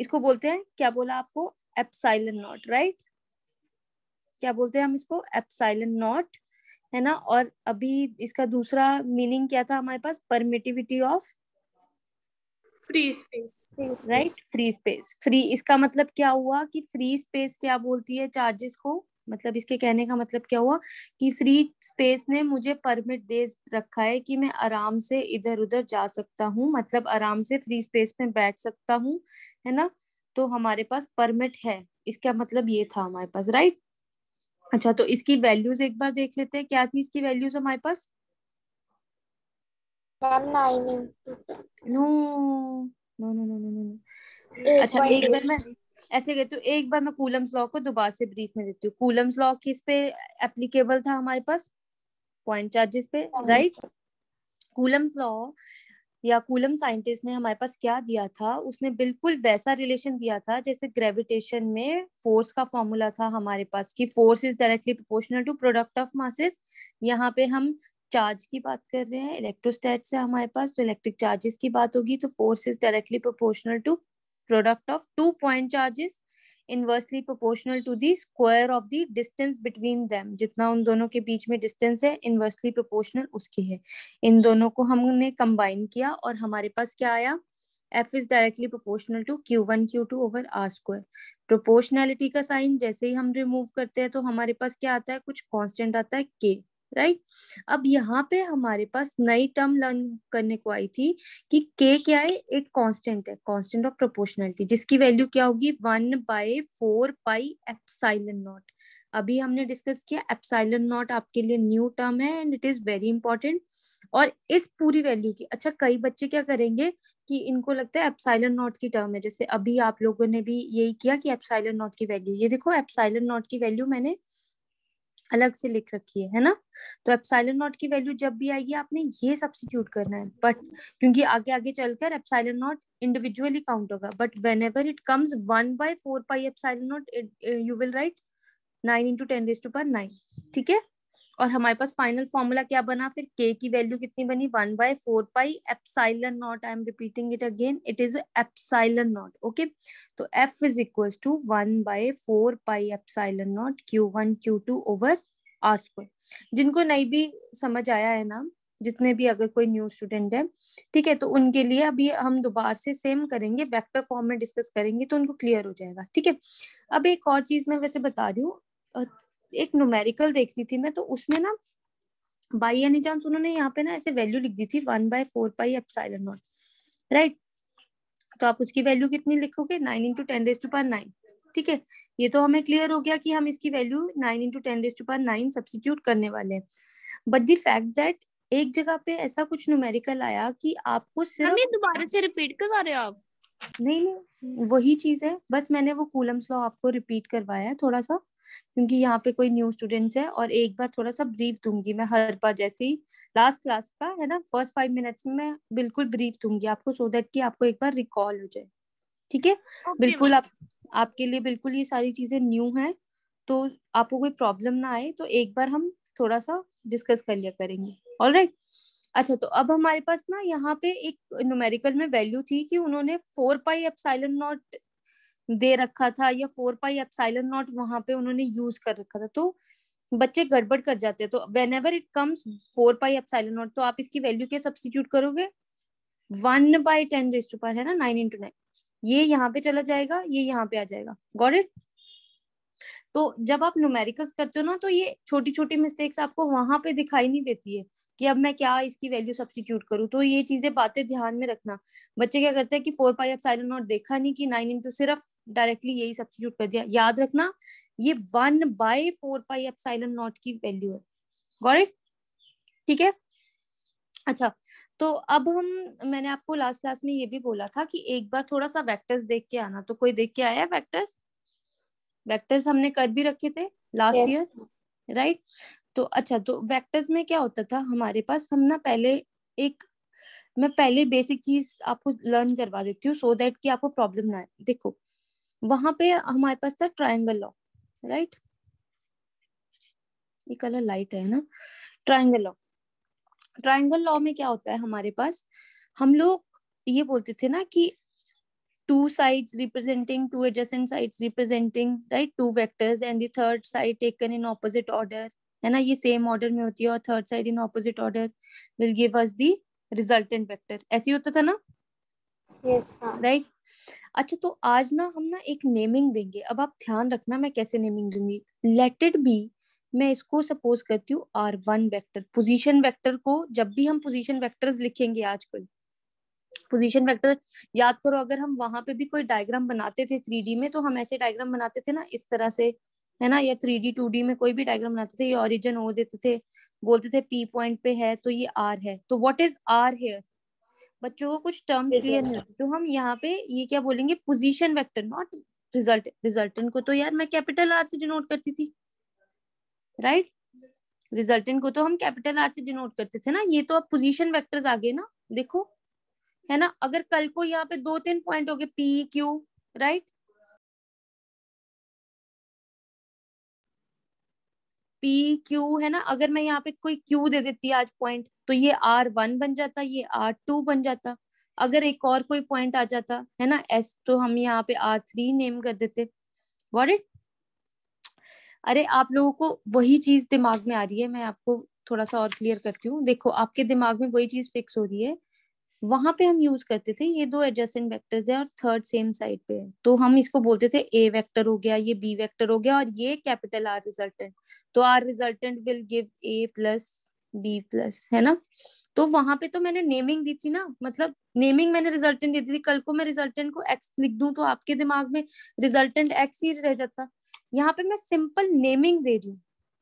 इसको बोलते हैं, क्या बोला आपको, एप्सिलॉन नॉट, राइट। क्या बोलते हैं हम इसको, एप्सिलॉन नॉट, है ना। और अभी इसका दूसरा मीनिंग क्या था हमारे पास, permittivity of free space. Right, free space. Free, इसका मतलब क्या हुआ कि फ्री स्पेस क्या बोलती है चार्जेस को, मतलब इसके कहने का मतलब क्या हुआ कि फ्री स्पेस ने मुझे परमिट दे रखा है कि मैं आराम से इधर उधर जा सकता हूँ, मतलब आराम से फ्री स्पेस में बैठ सकता हूँ, है ना। तो हमारे पास परमिट है, इसका मतलब ये था हमारे पास, राइट। अच्छा, तो इसकी वैल्यूज एक बार देख लेते हैं, क्या थी इसकी वैल्यूज हमारे पास। Ma'am 9 no no no no no no. अच्छा, एक बार 8.8। मैं ऐसे कहती हूँ, एक बार मैं कूलम्स लॉ को दोबारा से ब्रीफ में देती हूँ। कूलम्स लॉ किस पे एप्लीकेबल था हमारे पास, पॉइंट चार्जेस पे, राइट। कूलम्स लॉ या कूलम साइंटिस्ट ने हमारे पास क्या दिया था, उसने बिल्कुल वैसा रिलेशन दिया था जैसे ग्रेविटेशन में फोर्स का फॉर्मूला था हमारे पास, कि force is directly proportional to product of masses. यहाँ पे हम चार्ज की बात कर रहे हैं, इलेक्ट्रोस्टैट से हमारे पास, तो इलेक्ट्रिक चार्जेस की बात होगी, तो force is directly proportional to product of two point charges inversely proportional to the square of the distance between them. जितना उन दोनों के बीच में डिस्टेंस है, इनवर्सली प्रोपोर्शनल उसके है। इन दोनों को हमने कंबाइन किया और हमारे पास क्या आया, F is directly proportional to Q1 Q2 over R square. Proportionality का साइन जैसे ही हम रिमूव करते हैं तो हमारे पास क्या आता है, कुछ कांस्टेंट आता है K, राइट। अब यहाँ पे हमारे पास नई टर्म लर्न करने को आई थी कि K क्या है, एक कांस्टेंट है, कांस्टेंट ऑफ प्रोपोर्शनैलिटी, जिसकी वैल्यू क्या होगी, 1/4πε0। अभी हमने डिस्कस किया, एप्सिलॉन नॉट आपके लिए न्यू टर्म है and it is very important. और इस पूरी वैल्यू की, अच्छा कई बच्चे क्या करेंगे कि इनको लगता है एप्सिलॉन नॉट की टर्म है, जैसे अभी आप लोगों ने भी यही किया कि एप्सिलॉन नॉट की वैल्यू, ये देखो एप्सिलॉन नॉट की वैल्यू मैंने अलग से लिख रखी है ना। तो एप्सिलॉन नॉट की वैल्यू जब भी आएगी आपने ये सब्स्टिट्यूट करना है, बट क्योंकि आगे आगे चलकर एप्सिलॉन नॉट इंडिविजुअली काउंट होगा, but whenever it comes 1/4π epsilon naught, you will write 9 × 10⁻⁹, ठीक है। और हमारे पास फाइनल फॉर्मूला क्या बना फिर, k की वैल्यू कितनी बनी, 1/4πε0। I am repeating it again, it is epsilon naught, okay. तो f is equals to 1/4πε0 Q1 Q2 over R square. जिनको नहीं भी समझ आया है ना, जितने भी अगर कोई न्यू स्टूडेंट है, ठीक है, तो उनके लिए अभी हम दोबारा से सेम करेंगे, वेक्टर फॉर्म में डिस्कस करेंगे तो उनको क्लियर हो जाएगा, ठीक है। अब एक और चीज मैं वैसे बता रही हूँ, एक न्यूमेरिकल देख रही थी मैं, तो उसमें ना बाई एनी चांस उन्होंने यहाँ पे ना ऐसे वैल्यू लिख दी थी 1/4πε0, राइट। तो आप उसकी वैल्यू कितनी लिखोगे, 9 × 10⁻⁹, ठीक है। ये तो हमें क्लियर हो गया कि हम इसकी वैल्यू 9 × 10⁻⁹ सब्स्टिट्यूट करने वाले हैं। बट द फैक्ट दैट एक जगह पे ऐसा कुछ न्यूमेरिकल आया कि आपको सिर्फ, हमें दोबारा से रिपीट करवा रहे हो आप? नहीं वही चीज है, बस मैंने वो कूलम्स लॉ आपको रिपीट करवाया है थोड़ा सा, क्योंकि यहाँ पे कोई न्यू स्टूडेंट्स है, और एक बार थोड़ा सा ब्रीफ दूंगी मैं हर बार, जैसे ही लास्ट क्लास का है ना, फर्स्ट 5 मिनट्स में मैं बिल्कुल ब्रीफ दूंगी आपको, सो दैट कि आपको एक बार रिकॉल हो जाए, ठीक है। ओके बिल्कुल मैम। आपके लिए बिल्कुल ये सारी चीजें न्यू है, तो आपको कोई प्रॉब्लम ना आए, तो एक बार हम थोड़ा सा डिस्कस कर लिया करेंगे, ऑलराइट। अच्छा, तो अब हमारे पास ना यहाँ पे एक न्यूमेरिकल में वैल्यू थी कि उन्होंने 4πε0 दे रखा था, या 4πε0 वहां पे उन्होंने यूज कर रखा था, तो बच्चे गड़बड़ कर जाते हैं। तो वेन एवर इट कम्स 4πε0, तो आप इसकी वैल्यू के सब्स्टिट्यूट करोगे, 1/10⁻⁹ है ना, 9 × 9, ये यहाँ पे चला जाएगा, ये यहाँ पे आ जाएगा, गॉट इट। तो जब आप न्यूमेरिकल्स करते हो ना, तो ये छोटी छोटी मिस्टेक्स आपको वहां पे दिखाई नहीं देती है कि अब मैं क्या इसकी वैल्यू सब्स्टिट्यूट करूँ, तो ये चीजें बातें ध्यान में रखना। बच्चे क्या करते हैं कि 4πε0 देखा नहीं कि 9 इंटू, सिर्फ डायरेक्टली यही सब्स्टिट्यूट कर दिया। याद रखना ये 1/4πε0 की वैल्यू है, गॉट इट, ठीक है। अच्छा, तो अब हम, मैंने आपको लास्ट क्लास में ये भी बोला था कि एक बार थोड़ा सा वेक्टर्स देख के आना, तो कोई देख के आया वेक्टर्स, वेक्टर्स हमने कर भी रखे थे लास्ट यस। Year, right. तो अच्छा, तो वेक्टर्स में क्या होता था हमारे पास, हम ना पहले एक, मैं पहले बेसिक चीज आपको लर्न करवा देती हूँ सो दैट कि आपको प्रॉब्लम ना आए। देखो वहां पे हमारे पास था ट्रायंगल लॉ, राइट, ये कलर लाइट है ना, ट्रायंगल लॉ। ट्रायंगल लॉ में क्या होता है हमारे पास, हम लोग ये बोलते थे ना कि two sides representing, two adjacent sides representing, right, two vectors, and the third side taken in opposite order, है ना, ये सेम ऑर्डर में होती है, और third side in opposite order will give us the resultant vector. ऐसे ही होता था ना, Yes, ma'am. राइट. अच्छा, तो आज ना हम ना एक नेमिंग देंगे. अब आप ध्यान रखना मैं कैसे नेमिंग दूंगी. लेट इट बी, मैं इसको सपोज करती हूँ R1 वेक्टर. पोजीशन वेक्टर को जब भी हम पोजीशन वेक्टर्स लिखेंगे आजकल, पोजीशन वेक्टर याद करो, अगर हम वहां पे भी कोई डायग्राम बनाते थे 3D में, तो हम ऐसे डायग्राम बनाते थे ना, इस तरह से, है ना, या 3D 2D में कोई भी डायग्राम बनाते थे, ये ओरिजिन हो देते थे, बोलते थे P पॉइंट पे है तो ये R है. तो व्हाट इज R हियर? बच्चों को कुछ टर्म्स क्लियर नहीं होते, तो हम यहाँ पे ये क्या बोलेंगे, position vector, not result. Resultant को तो यार मैं कैपिटल R से डिनोट करती थी, राइट. रिजल्टेंट को तो हम कैपिटल R से डिनोट करते थे ना. ये तो अब पोजीशन वेक्टर्स आ गए ना, देखो, है ना. अगर कल को यहाँ पे 2-3 पॉइंट हो गए P Q, right, P Q, है ना. अगर मैं यहाँ पे कोई Q दे देती आज पॉइंट, तो ये R1 बन जाता, ये R2 बन जाता. अगर एक और कोई पॉइंट आ जाता, है ना, S, तो हम यहाँ पे R3 नेम कर देते. Got it? अरे आप लोगों को वही चीज दिमाग में आ रही है, मैं आपको थोड़ा सा और क्लियर करती हूँ. देखो, आपके दिमाग में वही चीज फिक्स हो रही है. वहां पे हम यूज करते थे ये दो एडजेसेंट वेक्टर्स है और थर्ड सेम साइड पे है, तो हम इसको बोलते थे ए वेक्टर हो गया, ये बी वेक्टर हो गया, और ये कैपिटल आर रिजल्टेंट. तो R resultant will give a plus b plus, है ना. तो वहां पे तो मैंने नेमिंग दी थी ना, मतलब नेमिंग मैंने रिजल्टेंट दी थी. कल को मैं रिजल्टेंट को एक्स लिख दूं तो आपके दिमाग में रिजल्टेंट एक्स ही रह जाता. यहाँ पे मैं सिंपल नेमिंग दे रही हूँ.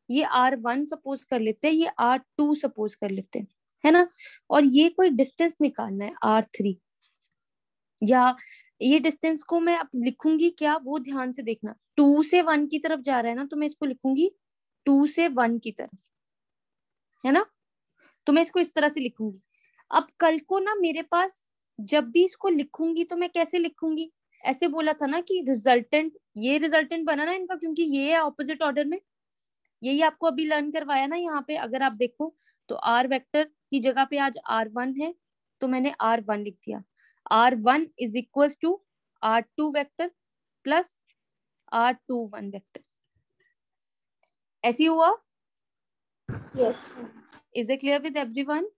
ये R1 सपोज कर लेते हैं, ये R2 सपोज कर लेते हैं, है ना. और ये कोई डिस्टेंस निकालना है R3, या ये डिस्टेंस को मैं अब लिखूंगी क्या, वो ध्यान से देखना. 2 से 1 की तरफ जा रहा है ना, तो मैं इसको लिखूंगी 2 से 1 की तरफ, है ना. तो मैं इसको इस तरह से लिखूंगी. अब कल को ना मेरे पास जब भी इसको लिखूंगी तो मैं कैसे लिखूंगी, ऐसे बोला था ना कि रिजल्टेंट, ये रिजल्टेंट बना ना इनका, क्योंकि ये है ऑपोजिट ऑर्डर में. यही आपको अभी लर्न करवाया ना. यहाँ पे अगर आप देखो तो R वेक्टर की जगह पे आज R1 है, तो मैंने R1 लिख दिया. R1 is equal to R2 vector plus R21 vector. ऐसी हुआ. Yes, ma'am. Is it clear with everyone?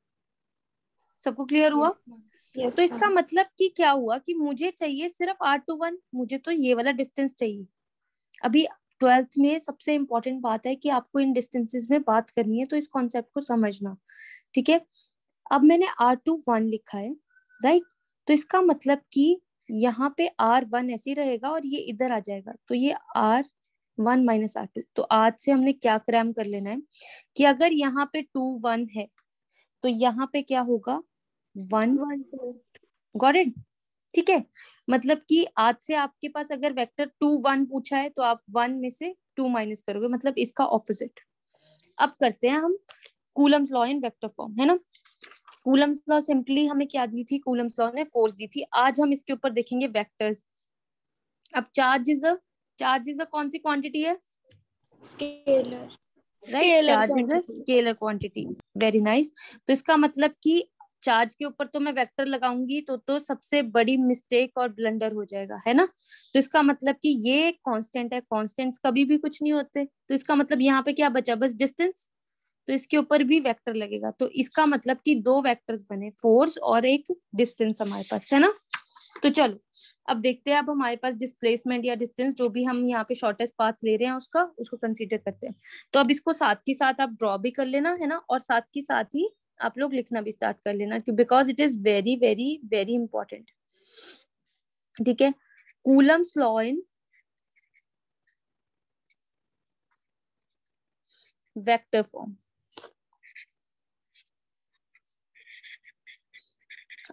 सबको क्लियर हुआ? Yes, तो इसका ma'am. मतलब कि क्या हुआ कि मुझे चाहिए सिर्फ R21, मुझे तो ये वाला डिस्टेंस चाहिए. अभी 12th में सबसे इंपॉर्टेंट बात है कि आपको इन डिस्टेंसेस में बात करनी है, तो इस कॉन्सेप्ट को समझना, ठीक है. अब मैंने R21 लिखा है, राइट. तो इसका मतलब कि यहाँ पे R1 ऐसे ही रहेगा और ये इधर आ जाएगा, तो ये R1 माइनस R2. तो आज से हमने क्या क्रैम कर लेना है कि अगर यहाँ पे 2 1 है तो यहाँ पे क्या होगा, 1. Got it? ठीक है. मतलब कि आज से आपके पास अगर वेक्टर 2 1 पूछा है तो आप 1 में से 2 माइनस करोगे, मतलब इसका ऑपोजिट. अब करते हैं हम Coulomb's law in vector form, है ना. कूलम्स लॉ सिंपली हमें क्या दी थी, कूलम्स लॉ ने फोर्स दी थी. आज हम इसके ऊपर देखेंगे वेक्टर्स. अब चार्ज इज अ कौन सी क्वांटिटी है, Scalar. Right. Charge is a scalar quantity. Very nice. तो इसका मतलब कि चार्ज के ऊपर तो मैं वेक्टर लगाऊंगी तो सबसे बड़ी मिस्टेक और ब्लंडर हो जाएगा, है ना. तो इसका मतलब कि ये कांस्टेंट है, कांस्टेंट्स कभी भी कुछ नहीं होते. तो इसका मतलब यहाँ पे क्या बचा, बस डिस्टेंस. तो इसके ऊपर भी वेक्टर लगेगा. तो इसका मतलब कि दो वेक्टर्स बने, फोर्स और एक डिस्टेंस हमारे पास, है ना. तो चलो अब देखते हैं. अब हमारे पास डिस्प्लेसमेंट या डिस्टेंस, जो भी हम यहाँ पे शॉर्टेस्ट पाथ ले रहे हैं उसको कंसीडर करते हैं. तो अब इसको साथ ही साथ आप ड्रॉ भी कर लेना, है ना, और साथ ही साथ ही आप लोग लिखना भी स्टार्ट कर लेना, because it is very very very important. ठीक है. Coulomb's law in vector form.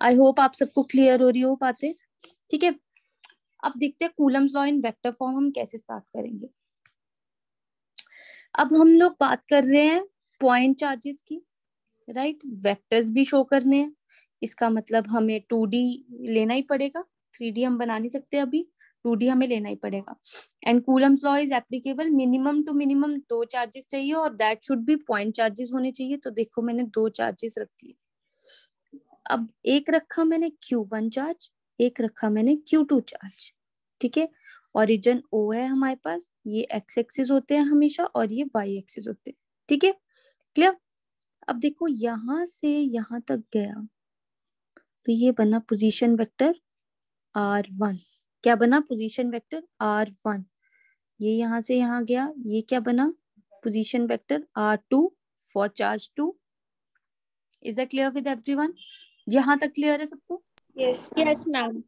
I hope आप सबको क्लियर हो रही हो बातें. ठीक है. अब देखते हैं Coulomb's law in vector form हम कैसे स्टार्ट करेंगे. अब हम लोग बात कर रहे हैं पॉइंट चार्जेस की, राइट. वेक्टर्स भी शो करने हैं. इसका मतलब हमें 2D लेना ही पड़ेगा, 3D हम बना नहीं सकते अभी, 2D हमें लेना ही पड़ेगा. And Coulomb's law is applicable. Minimum to minimum 2 charges चाहिए और that should be point charges होने चाहिए. तो देखो मैंने 2 चार्जेस रख दिए. अब एक रखा मैंने Q1 चार्ज एक रखा मैंने Q2 चार्ज, ठीक है। ओरिजिन O है हमारे पास, ये x एक्सिस होते हैं हमेशा और ये y एक्सिस होते हैं, ठीक है, क्लियर। अब देखो यहां से यहां तक गया तो ये बना पोजीशन वेक्टर R1। क्या बना? Position vector R1। ये यहां से यहां गया, ये क्या बना? Position vector R2 for charge 2। Is that clear with everyone? यहां तक क्लियर है सबको? Yes, ma'am. Yes ma'am.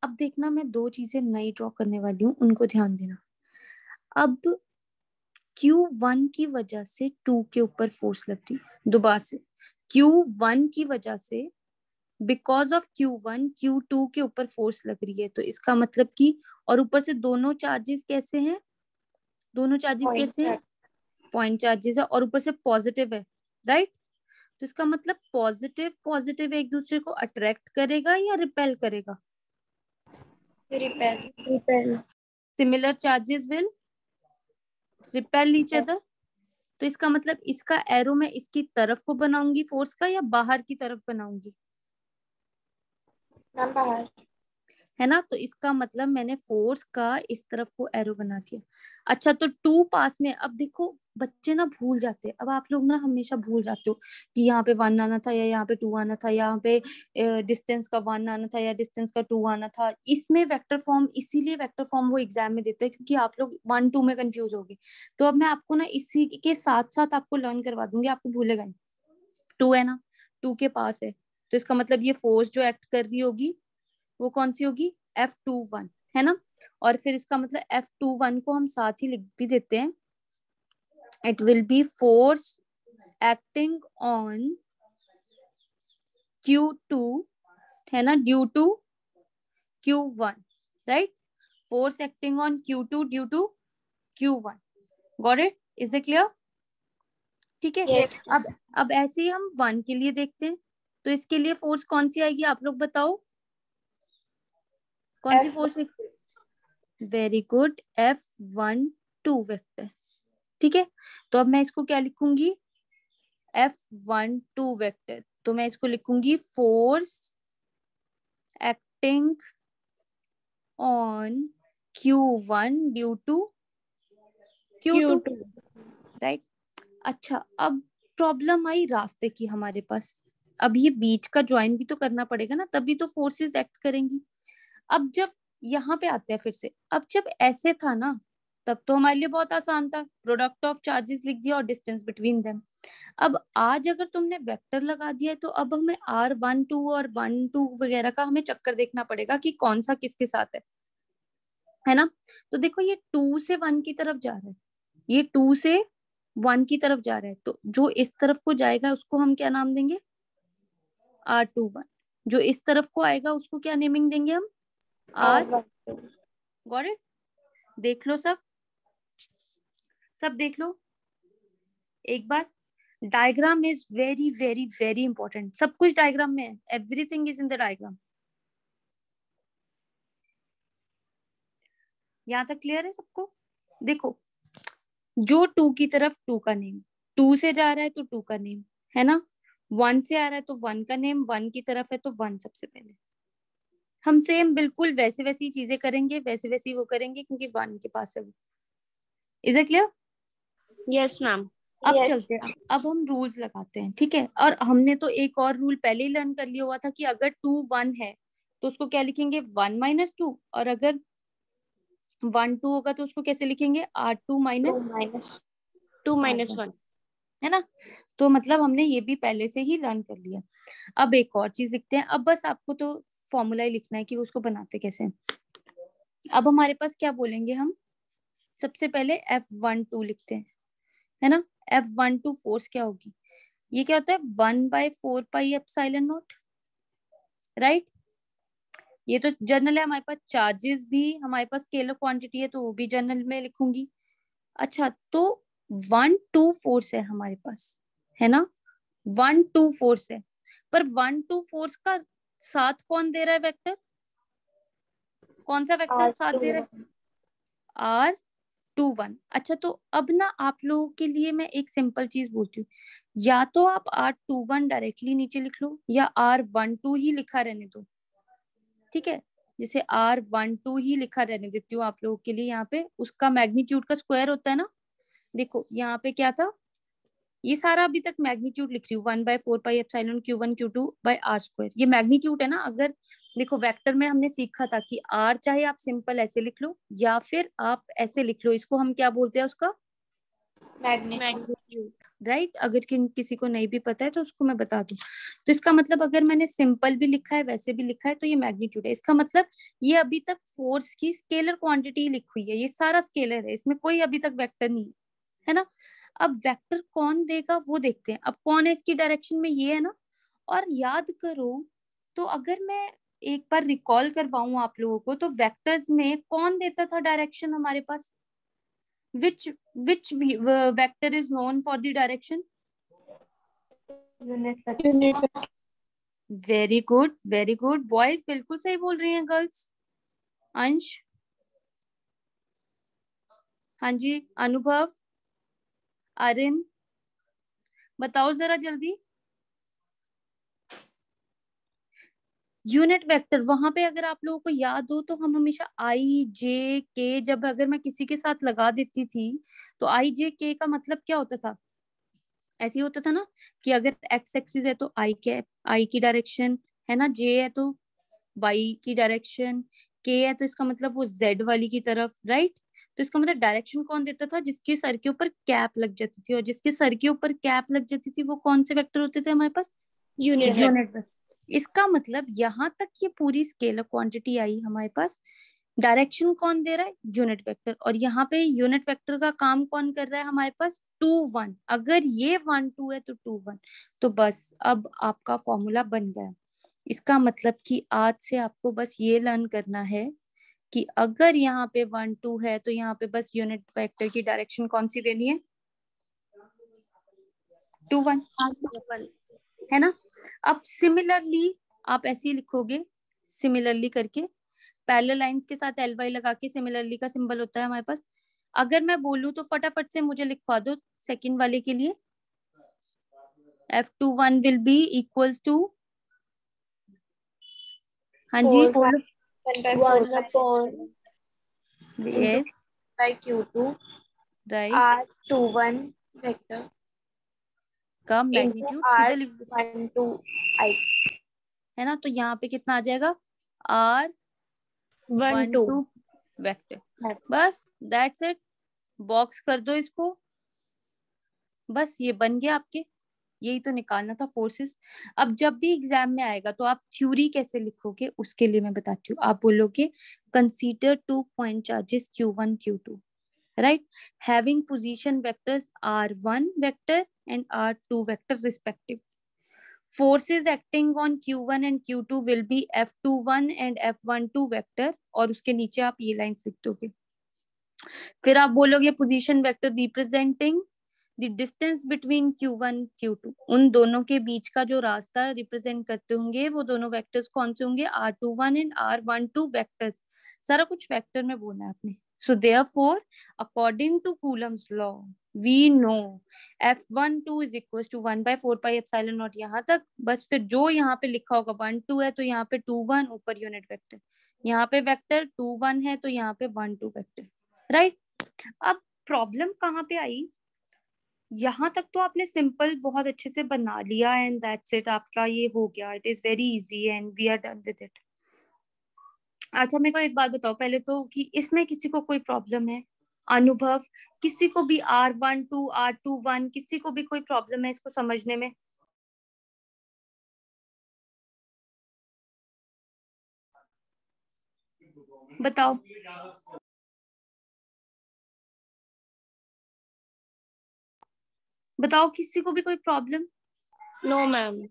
अब देखना मैं दो चीजें नई ड्रॉ करने वाली हूँ, उनको ध्यान देना। अब Q1 की वजह से 2 के ऊपर फोर्स लग रही है, दोबारा से Q1 की वजह से, बिकॉज ऑफ Q1 Q2 के ऊपर फोर्स लग रही है, तो इसका मतलब कि, और ऊपर से दोनों चार्जेस कैसे हैं? दोनों चार्जेस Point कैसे हैं? charge. पॉइंट चार्जेस है और ऊपर से पॉजिटिव है, राइट। तो इसका मतलब पॉजिटिव पॉजिटिव एक दूसरे को अट्रैक्ट करेगा या रिपेल करेगा? Repel. Repel. Similar charges will repel each Yes. Other. तो इसका मतलब इसका एरो मैं इसकी तरफ को बनाऊंगी फोर्स का या बाहर की तरफ बनाऊंगी? Ma'am, बाहर. है ना, तो इसका मतलब मैंने फोर्स का इस तरफ को एरो बना दिया। अच्छा, तो 2 पास में, अब देखो बच्चे ना भूल जाते हैं, अब आप लोग ना हमेशा भूल जाते हो कि यहाँ पे 1 आना था या यहाँ पे 2 आना था, यहाँ पे डिस्टेंस का 1 आना था या डिस्टेंस का 2 आना था। इसमें वेक्टर फॉर्म, इसीलिए वेक्टर फॉर्म वो एग्जाम में देते हैं क्योंकि आप लोग 1 2 में कंफ्यूज होगे। तो अब मैं आपको ना इसी के साथ साथ आपको लर्न करवा दूंगी, आपको भूलेगा नहीं। 2 है ना, 2 के पास है, तो इसका मतलब ये फोर्स जो एक्ट कर रही होगी वो कौन सी होगी? F21, है ना। और फिर इसका मतलब F21 को हम साथ ही लिख भी देते हैं, it will be force acting on Q2, है ना, due to Q1, right. Force acting on Q2 due to Q1। Got it? Is it clear? ठीक है। Yes. अब ऐसे ही हम 1 के लिए देखते हैं, तो इसके लिए फोर्स कौन सी आएगी आप लोग बताओ, कौन सी F. Force? Very good, F12 vector, ठीक है। तो अब मैं इसको क्या लिखूंगी? F12 वेक्टर, तो मैं इसको लिखूंगी force acting on Q1 due to Q2, Q2। Right. अच्छा, अब प्रॉब्लम आई रास्ते की हमारे पास। अब ये बीच का ज्वाइन भी तो करना पड़ेगा ना, तभी तो फोर्सेस एक्ट करेंगी। अब जब यहाँ पे आते हैं फिर से, अब जब ऐसे था ना तब तो हमारे लिए बहुत आसान था, प्रोडक्ट ऑफ चार्जेस लिख दिया और डिस्टेंस बिटवीन देम। अब आज अगर तुमने वेक्टर लगा दिया है तो अब हमें R12 और 1 2 वगैरह का हमें चक्कर देखना पड़ेगा कि कौन सा किसके साथ है ना। तो देखो ये 2 से 1 की तरफ जा रहा है, ये 2 से 1 की तरफ जा रहा है, तो जो इस तरफ को जाएगा उसको हम क्या नाम देंगे? R21। जो इस तरफ को आएगा उसको क्या नेमिंग देंगे हम? R। R12. Got it? देख लो सब, सब देख लो एक बार। Diagram is very very very important, सब कुछ डायग्राम में है, everything is in the diagram. यहाँ तक क्लियर है सबको? देखो, जो 2 की तरफ 2 का नेम, 2 से जा रहा है तो 2 का नेम, है ना। 1 से आ रहा है तो 1 का नेम, 1 की तरफ है तो 1 सबसे पहले। हम सेम बिल्कुल वैसे वैसी चीजें करेंगे, वैसे वैसी वो करेंगे क्योंकि 1 के पास है वो। Is it clear? Yes ma'am. अब Yes. चलते हैं, अब हम रूल्स लगाते हैं, ठीक है। और हमने तो एक और रूल पहले ही लर्न कर लिया हुआ था कि अगर 2 1 है तो उसको क्या लिखेंगे? 1 - 2। और अगर 1 2 होगा तो उसको कैसे लिखेंगे? R2 2 - minus. 2 - R1, 1। है ना। तो मतलब हमने ये भी पहले से ही लर्न कर लिया। अब एक और चीज लिखते हैं, अब बस आपको तो फॉर्मूला ही लिखना है कि उसको बनाते कैसे हैं। अब हमारे पास क्या बोलेंगे हम? सबसे पहले F12 लिखते हैं, है ना। F12 फोर्स क्या होगी? ये क्या होता है? 1/4πε0, राइट। ये तो जनरल है हमारे पास, चार्जेस भी हमारे पास स्केलर क्वांटिटी है तो वो भी जनरल में लिखूंगी। अच्छा, तो 1 2 फोर्स है हमारे पास, है ना। 1 2 फोर्स है, पर 1 2 फोर्स का साथ कौन दे रहा है वेक्टर? कौन सा वेक्टर साथ दे रहा है? R21। अच्छा, तो अब ना आप लोगों के लिए मैं एक सिंपल चीज बोलती हूँ, या तो आप R21 डायरेक्टली नीचे लिख लो या R12 ही लिखा रहने दो, ठीक है, जैसे R12 ही लिखा रहने देती हूँ आप लोगों के लिए, यहाँ पे उसका मैग्नीट्यूड का स्क्वायर होता है ना, देखो यहाँ पे क्या था, ये सारा अभी तक मैग्नीट्यूड लिख रही हूँ, 1/4πε/Q1 Q2/R², ये मैग्नीट्यूड है ना। अगर देखो वेक्टर में हमने सीखा था कि R चाहे आप सिंपल ऐसे लिख लो या फिर आप ऐसे लिख लो, इसको हम क्या बोलते हैं, उसका मैग्नीट्यूड। राइट। अगर किसी को नहीं भी पता है तो उसको मैं बता दूं, तो इसका मतलब अगर मैंने सिंपल भी लिखा है वैसे भी लिखा है तो ये मैग्नीट्यूड है। इसका मतलब ये अभी तक फोर्स की स्केलर क्वांटिटी लिखी हुई है, ये सारा स्केलर है, इसमें कोई अभी तक वेक्टर नहीं है ना। अब वेक्टर कौन देगा वो देखते हैं। अब कौन है इसकी डायरेक्शन में, ये है ना। और याद करो, तो अगर मैं एक बार रिकॉल करवाऊं आप लोगों को, तो वेक्टर्स में कौन देता था डायरेक्शन हमारे पास, which vector is known for the direction? Unit very good, very good boys, बिल्कुल सही बोल रही हैं गर्ल्स। अंश, हाँ जी, अनुभव, अरिन, बताओ जरा जल्दी। यूनिट वेक्टर, वहां पे अगर आप लोगों को याद हो तो हम हमेशा आई जे के, जब अगर मैं किसी के साथ लगा देती थी तो आई जे के का मतलब क्या होता था, ऐसे ही होता था ना, कि अगर एक्स एक्सिस है तो आई कैप, आई की डायरेक्शन है ना, जे है तो वाई की डायरेक्शन, के है तो इसका मतलब वो जेड वाली की तरफ, राइट। तो इसका मतलब डायरेक्शन कौन देता था, जिसके सर के ऊपर कैप लग जाती थी, और जिसके सर के ऊपर कैप लग जाती थी वो कौन से वेक्टर होते थे हमारे पास, यूनिट यूनिट वेक्टर। इसका मतलब यहाँ तक ये पूरी स्केलर क्वांटिटी आई हमारे पास, डायरेक्शन कौन दे रहा है, यूनिट वेक्टर। और यहाँ पे यूनिट वेक्टर का काम कौन कर रहा है हमारे पास, 2 1। अगर ये 1 2 है तो 2 1, तो बस अब आपका फॉर्मूला बन गया। इसका मतलब कि आज से आपको बस ये लर्न करना है कि अगर यहाँ पे 1 2 है तो यहाँ पे बस यूनिट वेक्टर की डायरेक्शन कौन सी देनी है, 2 1, है ना। अब सिमिलरली आप ऐसे ही लिखोगे, सिमिलरली करके पैरेलल लाइंस के साथ एल वाई लगा के, सिमिलरली का सिंबल होता है हमारे पास। अगर मैं बोलूं तो फटाफट से मुझे लिखवा दो सेकंड वाले के लिए, F21 will be equals to, हाँ जी बोलो, 1/4 yes Q2 right, R21 vector का into मैग्नीट्यूड सीधे लिख दो, R12 I। है ना। तो यहाँ पे कितना आ जाएगा, R12 वेक्टर, बस दैट्स इट, बॉक्स कर दो इसको, बस ये बन गया आपके। यही तो निकालना था फोर्सेस। अब जब भी एग्जाम में आएगा तो आप थ्योरी कैसे लिखोगे उसके लिए मैं बताती हूँ। आप बोलोगे consider 2 point charges Q1 Q2, right, having position vectors R1 vector and R2 vector respective. Forces acting on Q1 and Q2 will be F21 and F12 vector, और उसके नीचे आप ये लाइन्स लिख दोगे। फिर आप बोलोगे position vector representing the distance between Q1 Q2, उन दोनों के बीच का जो रास्ता रिप्रेजेंट करते होंगे वो दोनों वेक्टर्स कौन से होंगे, R21 एंड R12 वेक्टर्स। सारा कुछ वेक्टर में बोलना है आपने। So therefore according to Coulomb's law we know F12 is equal to 1/4πε0, यहाँ तक बस। फिर जो यहाँ पे लिखा होगा 1 2 है तो यहाँ पे 2 1 ऊपर यूनिट वेक्टर, यहाँ पे वेक्टर 2 1 है तो यहाँ पे 1 2 वेक्टर, राइट। अब प्रॉब्लम कहाँ पे आई, यहाँ तक तो आपने सिंपल बहुत अच्छे से बना लिया एंड दैट्स इट, आपका ये हो गया, it is very easy and we are done with it. अच्छा मेरे को एक बात बताओ पहले तो, कि इसमें किसी को कोई प्रॉब्लम है, अनुभव, किसी को भी R12 R21 किसी को भी कोई प्रॉब्लम है इसको समझने में, बताओ। बताओ किसी को भी कोई प्रॉब्लम। No ma'am.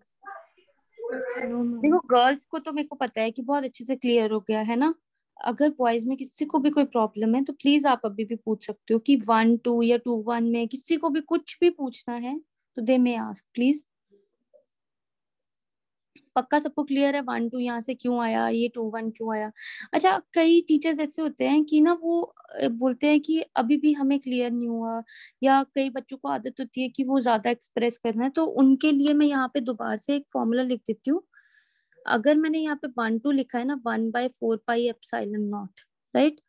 देखो गर्ल्स को तो मेरे को पता है कि बहुत अच्छे से क्लियर हो गया है ना। अगर बॉयज में किसी को भी कोई प्रॉब्लम है तो प्लीज आप अभी भी पूछ सकते हो, कि 1 2 या 2 1 में किसी को भी कुछ भी पूछना है तो दे मे आस्क प्लीज। पक्का सबको क्लियर है 1 2 यहाँ से क्यों आया, ये 2 1 क्यों आया। अच्छा कई टीचर्स ऐसे होते हैं कि ना वो बोलते हैं कि अभी भी हमें क्लियर नहीं हुआ, या कई बच्चों को आदत होती है कि वो ज्यादा एक्सप्रेस करना है, तो उनके लिए मैं यहाँ पे दोबारा से एक फॉर्मूला लिख देती हूँ। अगर मैंने यहाँ पे 1 2 लिखा है ना 1/4 pi epsilon not, right,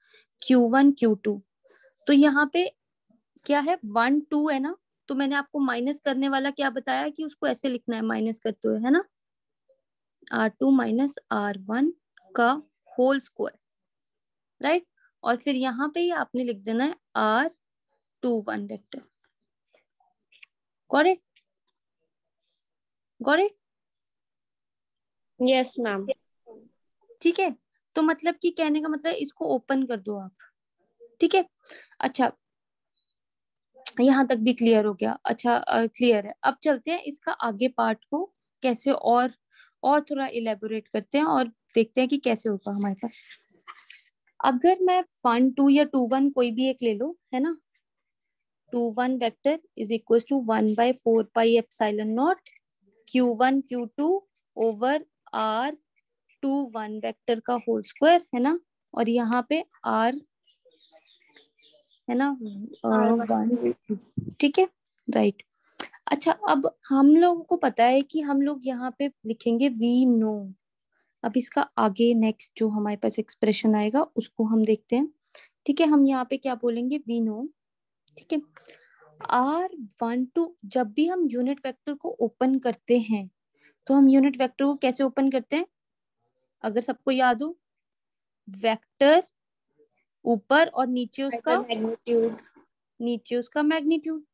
Q1 Q2, तो यहाँ पे क्या है 1 2 है ना, तो मैंने आपको माइनस करने वाला क्या बताया कि उसको ऐसे लिखना है माइनस करते हुए, है ना, R2 माइनस R1 का होल स्क्वायर, राइट, और फिर यहाँ पे ही आपने लिख देना है R21 vector. Got it? Got it? Yes, ma'am. ठीक है, तो मतलब कि कहने का मतलब इसको ओपन कर दो आप, ठीक है। अच्छा, यहाँ तक भी क्लियर हो गया? अच्छा, क्लियर है। अब चलते हैं इसका आगे पार्ट को कैसे और थोड़ा इलेबोरेट करते हैं और देखते हैं कि कैसे होगा हमारे पास। अगर मैं 1 2 या 2 1 कोई भी एक ले लो, है ना, 2 1 vector is equal to 1/4 pi epsilon naught Q1 Q2 over R21 vector का होल स्क्वायर, है ना, और यहाँ पे R है ना 1, ठीक है, राइट। अच्छा, अब हम लोगों को पता है कि हम लोग यहाँ पे लिखेंगे वी नो। अब इसका आगे नेक्स्ट जो हमारे पास एक्सप्रेशन आएगा उसको हम देखते हैं, ठीक है। हम यहाँ पे क्या बोलेंगे, वी नो, ठीक है। R12, जब भी हम यूनिट वेक्टर को ओपन करते हैं तो हम यूनिट वेक्टर को कैसे ओपन करते हैं? अगर सबको याद हो, वेक्टर ऊपर और नीचे उसका मैग्नीट्यूड।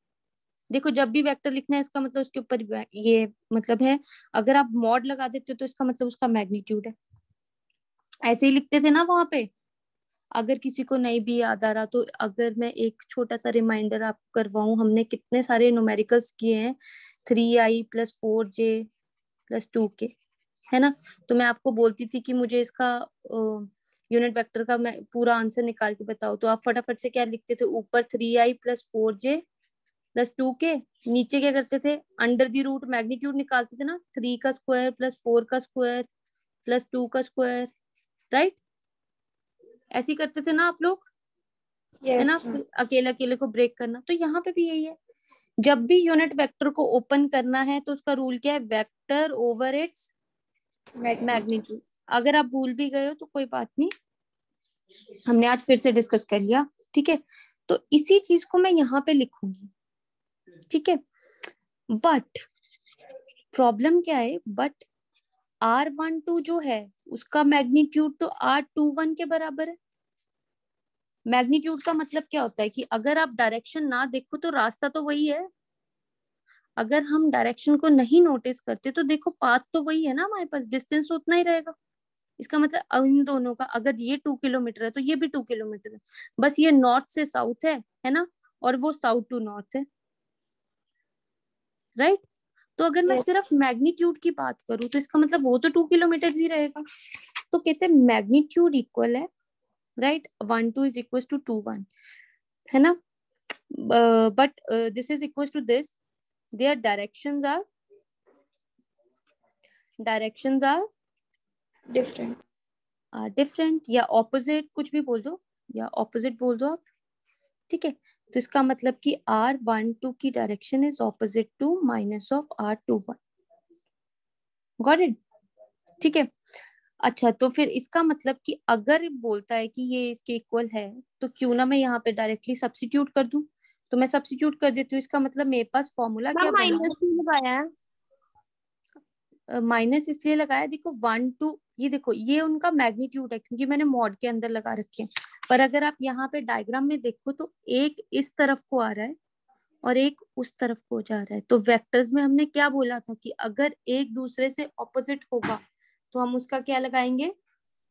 देखो, जब भी वेक्टर लिखना है इसका मतलब उसके ऊपर ये मतलब है, अगर आप मॉड लगा देते हो तो इसका मतलब उसका मैग्नीट्यूड है। ऐसे ही लिखते थे ना वहां पे। अगर किसी को नहीं भी याद आ रहा तो अगर मैं एक छोटा सा रिमाइंडर आपको करवाऊं, हमने कितने सारे न्यूमेरिकल्स किए हैं, 3i + 4j + 2k, है ना। तो मैं आपको बोलती थी कि मुझे इसका यूनिट वेक्टर का मैं पूरा आंसर निकाल के बताओ, तो आप फटाफट से क्या लिखते थे, ऊपर 3i + 4j + 2k, नीचे क्या करते थे, अंडर द रूट मैग्नीट्यूड निकालते थे ना, 3 का स्क्वायर + 4 का स्क्वायर + 2 का स्क्वायर, राइट। ऐसे ही करते थे ना आप लोग, है ना, Yes, ma'am. अकेले अकेले को ब्रेक करना। तो यहाँ पे भी यही है, जब भी यूनिट वेक्टर को ओपन करना है तो उसका रूल क्या है, वेक्टर ओवर इट्स मैग्नीट्यूड। अगर आप भूल भी गए हो तो कोई बात नहीं, हमने आज फिर से डिस्कस कर लिया, ठीक है। तो इसी चीज को मैं यहाँ पे लिखूंगी, ठीक है। बट प्रॉब्लम क्या है, बट R12 जो है उसका मैग्नीट्यूड तो R21 के बराबर है। मैग्नीट्यूड का मतलब क्या होता है कि अगर आप डायरेक्शन ना देखो तो रास्ता तो वही है, अगर हम डायरेक्शन को नहीं नोटिस करते तो देखो पाथ तो वही है ना हमारे पास, डिस्टेंस तो उतना ही रहेगा। इसका मतलब इन दोनों का, अगर ये 2 किलोमीटर है तो ये भी 2 किलोमीटर है, बस ये नॉर्थ से साउथ है ना, और वो साउथ टू नॉर्थ है, राइट। तो अगर मैं Yes. सिर्फ मैग्नीट्यूड की बात करूं तो इसका मतलब वो तो 2 किलोमीटर ही रहेगा। तो कहते हैं मैग्नीट्यूड इक्वल है, राइट, 1 2 इज इक्वल टू 2 1, है ना। But this is equal to this, their directions are Different. Different या ऑपोजिट, कुछ भी बोल दो, या ऑपोजिट बोल दो आप, ठीक है। तो इसका मतलब कि R12 की direction is opposite to minus of R21। Got it? ठीक है। अच्छा, तो फिर इसका मतलब कि अगर बोलता है कि ये इसके इक्वल है तो क्यों ना मैं यहाँ पे डायरेक्टली सब्स्टिट्यूट कर दूं। तो मैं सब्स्टिट्यूट कर देती हूँ, इसका मतलब मेरे पास फॉर्मूला क्या मैम बना है, माइनस क्यों लगाया है? माइनस इसलिए लगाया, देखो 1 2, ये देखो ये उनका मैग्नीट्यूड है क्योंकि मैंने मॉड के अंदर लगा रखे हैं। पर अगर आप यहाँ पे डायग्राम में देखो तो एक इस तरफ को आ रहा है और एक उस तरफ को जा रहा है। तो वेक्टर्स में हमने क्या बोला था कि अगर एक दूसरे से ऑपोजिट होगा तो हम उसका क्या लगाएंगे,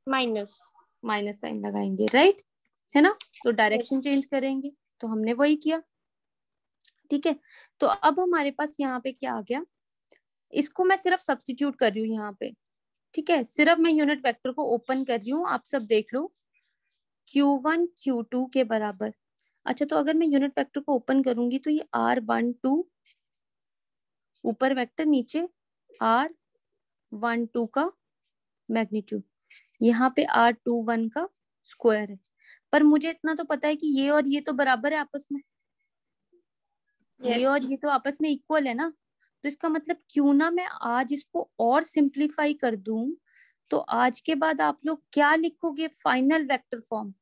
माइनस। माइनस साइन लगाएंगे, राइट, है ना। तो Yes. डायरेक्शन चेंज करेंगे, तो हमने वही किया, ठीक है। तो अब हमारे पास यहाँ पे क्या आ गया, इसको मैं सिर्फ सब्स्टिट्यूट कर रही हूँ यहाँ पे, ठीक है। सिर्फ मैं यूनिट वेक्टर को ओपन कर रही हूँ, आप सब देख लो, Q1 Q2 के बराबर। अच्छा, तो अगर मैं यूनिट वेक्टर को ओपन करूंगी तो ये R12 ऊपर वेक्टर, नीचे R12 का मैग्नीट्यूड, यहाँ पे R21 का स्क्वायर है। पर मुझे इतना तो पता है कि ये और ये तो बराबर है आपस में, ये Yes. और ये तो आपस में इक्वल है ना। तो इसका मतलब क्यों ना मैं आज इसको और सिंप्लीफाई कर दूं, तो आज के बाद आप लोग क्या लिखोगे final vector form,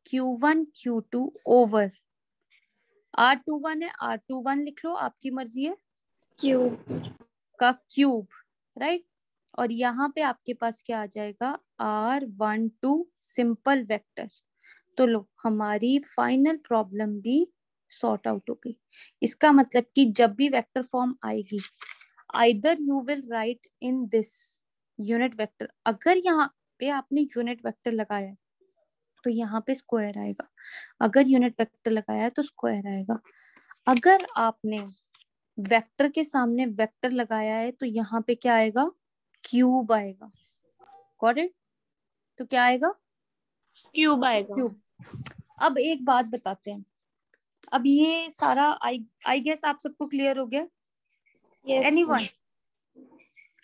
Q1 Q2 over R21 है, R21 लिख लो, आपकी मर्जी है, क्यूब का क्यूब, राइट। और यहाँ पे आपके पास क्या आ जाएगा, R12 सिंपल वेक्टर। तो लो, हमारी फाइनल प्रॉब्लम भी सॉर्ट आउट हो गई। इसका मतलब कि जब भी वेक्टर फॉर्म आएगी, either you will right in this unit vector, अगर यहाँ पे आपने यूनिट वेक्टर लगाया है तो यहाँ पे स्क्वायर आएगा, अगर यूनिट वेक्टर लगाया है तो स्क्वायर आएगा, अगर आपने वेक्टर के सामने वेक्टर लगाया है तो यहाँ पे क्या आएगा, क्यूब आएगा। Got it? तो क्या आएगा, क्यूब आएगा। क्यूब। अब एक बात बताते हैं, अब ये सारा आई गेस आप सबको क्लियर हो गया। यस एनीवन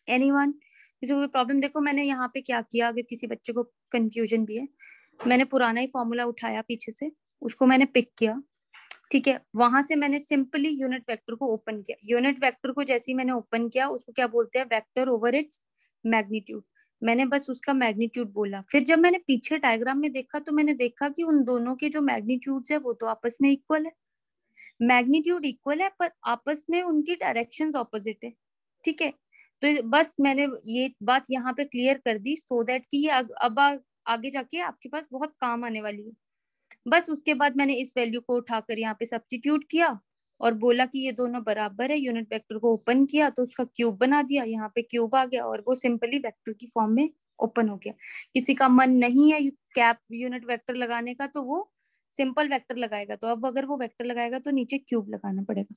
एनीवन किसी को प्रॉब्लम? देखो मैंने यहाँ पे क्या किया, अगर किसी बच्चे को कंफ्यूजन भी है, मैंने पुराना ही फॉर्मूला उठाया पीछे से, उसको मैंने पिक किया, ठीक है, वहां से मैंने सिंपली यूनिट वेक्टर को ओपन किया। यूनिट वेक्टर को जैसे ही मैंने ओपन किया, उसको क्या बोलते हैं, वेक्टर ओवर इट्स मैग्नीट्यूड। मैंने बस उसका मैग्नीट्यूड बोला, फिर जब मैंने पीछे डायग्राम में देखा तो मैंने देखा कि उन दोनों के जो मैग्नीट्यूड्स है वो तो आपस में इक्वल है, मैग्नीट्यूड इक्वल है, पर आपस में उनकी डायरेक्शंस ऑपोजिट है, ठीक है। तो बस मैंने ये बात यहाँ पे क्लियर कर दी, सो दैट कि ये अब आगे जाके आपके पास बहुत काम आने वाली है। बस उसके बाद मैंने इस वैल्यू को उठाकर यहाँ पे सब्स्टिट्यूट किया और बोला कि ये दोनों बराबर है, यूनिट वेक्टर को ओपन किया तो उसका क्यूब बना दिया, यहाँ पे क्यूब आ गया और वो सिंपली वेक्टर की फॉर्म में ओपन हो गया। किसी का मन नहीं है कैप यूनिट वेक्टर लगाने का तो वो सिंपल वेक्टर लगाएगा, तो अब अगर वो वेक्टर लगाएगा तो नीचे क्यूब लगाना पड़ेगा।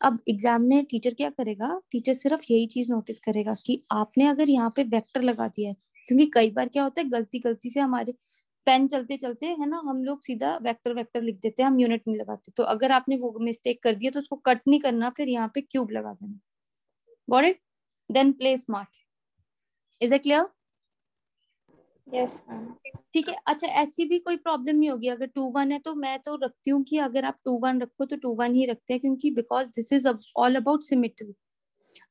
अब एग्जाम में टीचर क्या करेगा, टीचर सिर्फ यही चीज नोटिस करेगा कि आपने अगर यहाँ पे वेक्टर लगा दिया है, क्योंकि कई बार क्या होता है गलती गलती से हमारे पेन चलते चलते है ना, हम लोग सीधा वेक्टर वेक्टर लिख देते हैं, हम यूनिट नहीं लगाते। तो अगर आपने वो मिस्टेक कर दिया तो उसको कट नहीं करना, फिर यहाँ पे क्यूब लगा देना। Got it? Then play smart. Is it clear? Yes ma'am. ठीक है। अच्छा, ऐसी भी कोई प्रॉब्लम नहीं होगी अगर 2-1 है, तो मैं तो रखती हूँ कि अगर आप 2-1 रखो तो 2-1 ही रखते हैं, क्योंकि because this is all about symmetry.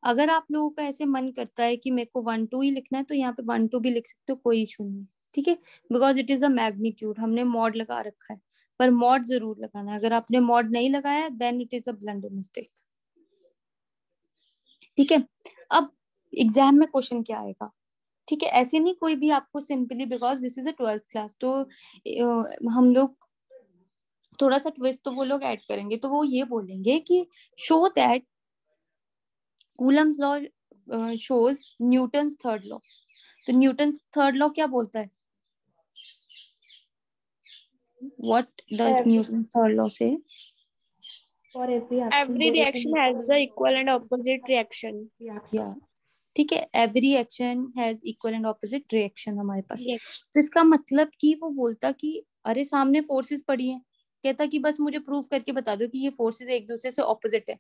अगर आप लोगों का ऐसे मन करता है कि मेरे को 1-2 ही लिखना है तो यहाँ पे 1-2 भी लिख सकते हो, कोई इशू नहीं, ठीक है। Because it is a magnitude, हमने मॉड लगा रखा है, पर मॉड जरूर लगाना है। अगर आपने मॉड नहीं लगाया then it is a blunder mistake, ठीक है। अब एग्जाम में क्वेश्चन क्या आएगा, ठीक है, ऐसे नहीं कोई भी आपको simply, because this is a 12th class, तो हम लोग थोड़ा सा ट्विस्ट तो वो लोग ऐड करेंगे, तो वो ये बोलेंगे कि show that Coulomb's law shows Newton's third law. तो न्यूटन्स थर्ड लॉ क्या बोलता है, what does Newton third law से? For every action Every there is an reaction equal has the and equal and opposite opposite reaction. या ठीक है, every action has equal and opposite reaction हमारे पास। Reaction. तो इसका मतलब कि वो बोलता कि अरे सामने फोर्सेस पड़ी हैं, कहता कि बस मुझे प्रूव करके बता दो कि ये फोर्सेस एक दूसरे से ऑपोजिट है।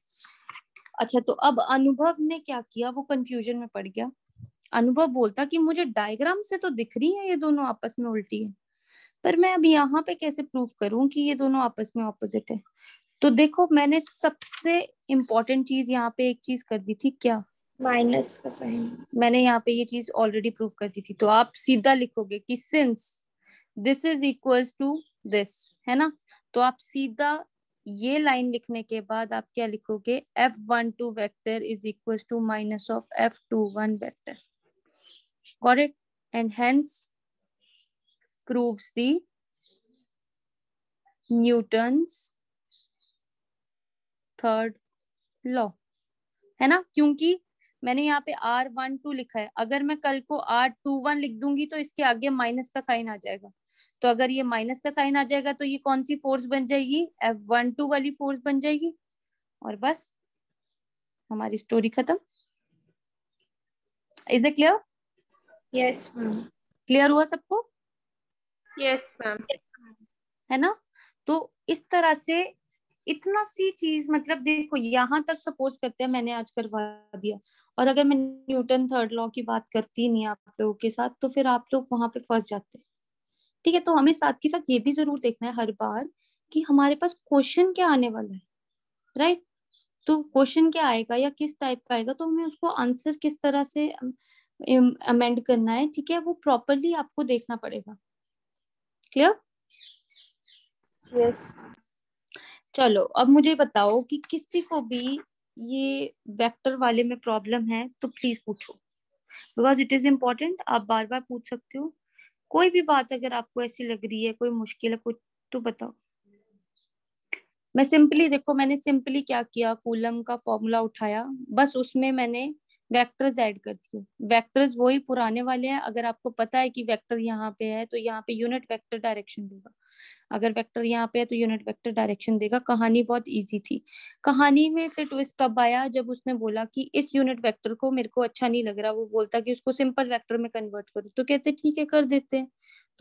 अच्छा, तो अब अनुभव ने क्या किया, वो कंफ्यूजन में पड़ गया। अनुभव बोलता कि मुझे डायग्राम से तो दिख रही है ये दोनों आपस में उल्टी है, पर मैं अब यहाँ पे कैसे प्रूव करूं कि ये दोनों आपस में ऑपोजिट है। तो देखो मैंने सबसे इम्पोर्टेंट चीज यहाँ पे एक चीज कर दी थी, क्या, माइनस का साइन। मैंने यहाँ पे ये चीज ऑलरेडी प्रूव कर दी थी। तो आप सीधा लिखोगे कि since this is equals to this, है ना, तो आप सीधा ये लाइन लिखने के बाद आप क्या लिखोगे, F12 vector is equals to minus of F21 vector. Got it? And hence proves the Newton's third law, है ना। क्योंकि मैंने यहाँ पे R12 लिखा है, अगर मैं कल को R21 लिख दूंगी तो इसके आगे माइनस का साइन आ जाएगा, तो अगर ये माइनस का साइन आ जाएगा तो ये कौन सी फोर्स बन जाएगी, F12 वाली फोर्स बन जाएगी, और बस हमारी स्टोरी खत्म। Is it clear? Yes ma'am. Clear हुआ सबको? Yes, ma'am. है ना। तो इस तरह से इतना सी चीज, मतलब देखो यहाँ तक सपोज करते हैं मैंने आज करवा दिया, और अगर मैं न्यूटन थर्ड लॉ की बात करती नहीं आप लोगों के साथ तो फिर आप लोग वहां पे फंस जाते हैं, ठीक है। तो हमें साथ के साथ ये भी जरूर देखना है हर बार कि हमारे पास क्वेश्चन क्या आने वाला है, राइट। तो क्वेश्चन क्या आएगा या किस टाइप का आएगा, तो हमें उसको आंसर किस तरह से अमेंड करना है, ठीक है, वो प्रॉपरली आपको देखना पड़ेगा। क्लियर? Yes. चलो अब मुझे बताओ कि किसी को भी ये वेक्टर वाले में प्रॉब्लम है तो प्लीज पूछो, बिकॉज इट इज इम्पोर्टेंट। आप बार बार पूछ सकते हो। कोई भी बात अगर आपको ऐसी लग रही है, कोई मुश्किल है कुछ, तो बताओ। मैं सिंपली देखो, मैंने सिंपली क्या किया, कूलम का फॉर्मूला उठाया, बस उसमें मैंने वेक्टर्स ऐड कर दिए। वेक्टर्स वही पुराने वाले हैं। अगर आपको पता है कि वेक्टर यहाँ पे है तो यहाँ पे यूनिट वेक्टर डायरेक्शन देगा, अगर वेक्टर यहाँ पे है तो यूनिट वेक्टर डायरेक्शन देगा। कहानी बहुत इजी थी। कहानी में फिर ट्विस्ट कब आया, जब उसने बोला कि इस यूनिट वेक्टर को मेरे को अच्छा नहीं लग रहा, वो बोलता कि उसको सिंपल वेक्टर में कन्वर्ट करो, तो कहते ठीक है कर देते हैं।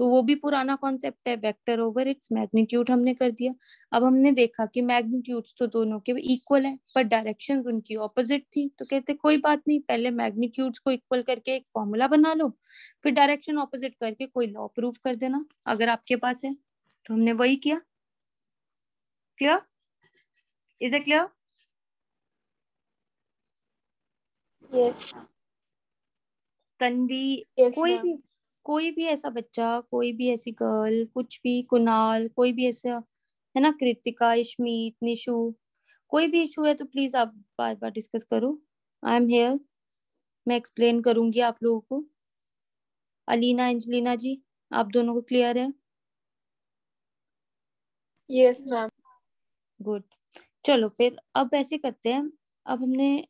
तो वो भी पुराना कॉन्सेप्ट है, वेक्टर ओवर इट्स मैग्नीट्यूड हमने कर दिया। अब हमने देखा कि मैग्नीट्यूड्स तो दोनों के इक्वल है पर डायरेक्शन उनकी ऑपोजिट थी, तो कहते कोई बात नहीं, पहले मैग्नीट्यूड्स को इक्वल करके एक फॉर्मूला बना लो, फिर डायरेक्शन ऑपोजिट करके कोई लॉ प्रूव कर देना अगर आपके पास है। तो हमने वही किया। Clear? Is it clear? Yes, ma'am. Tanvi, Yes, कोई ma'am. भी कोई भी ऐसा बच्चा, कोई भी ऐसी गर्ल, कुछ भी, कुणाल, कोई भी ऐसा है ना, कृतिका, इश्मीत, निशु, कोई भी इशू है तो प्लीज आप बार बार डिस्कस करो। आई एम हेयर, मैं एक्सप्लेन करूंगी आप लोगों को। अलीना, एंजलिना जी, आप दोनों को क्लियर है? Yes, ma'am. गुड। चलो फिर अब ऐसे करते हैं। अब हमने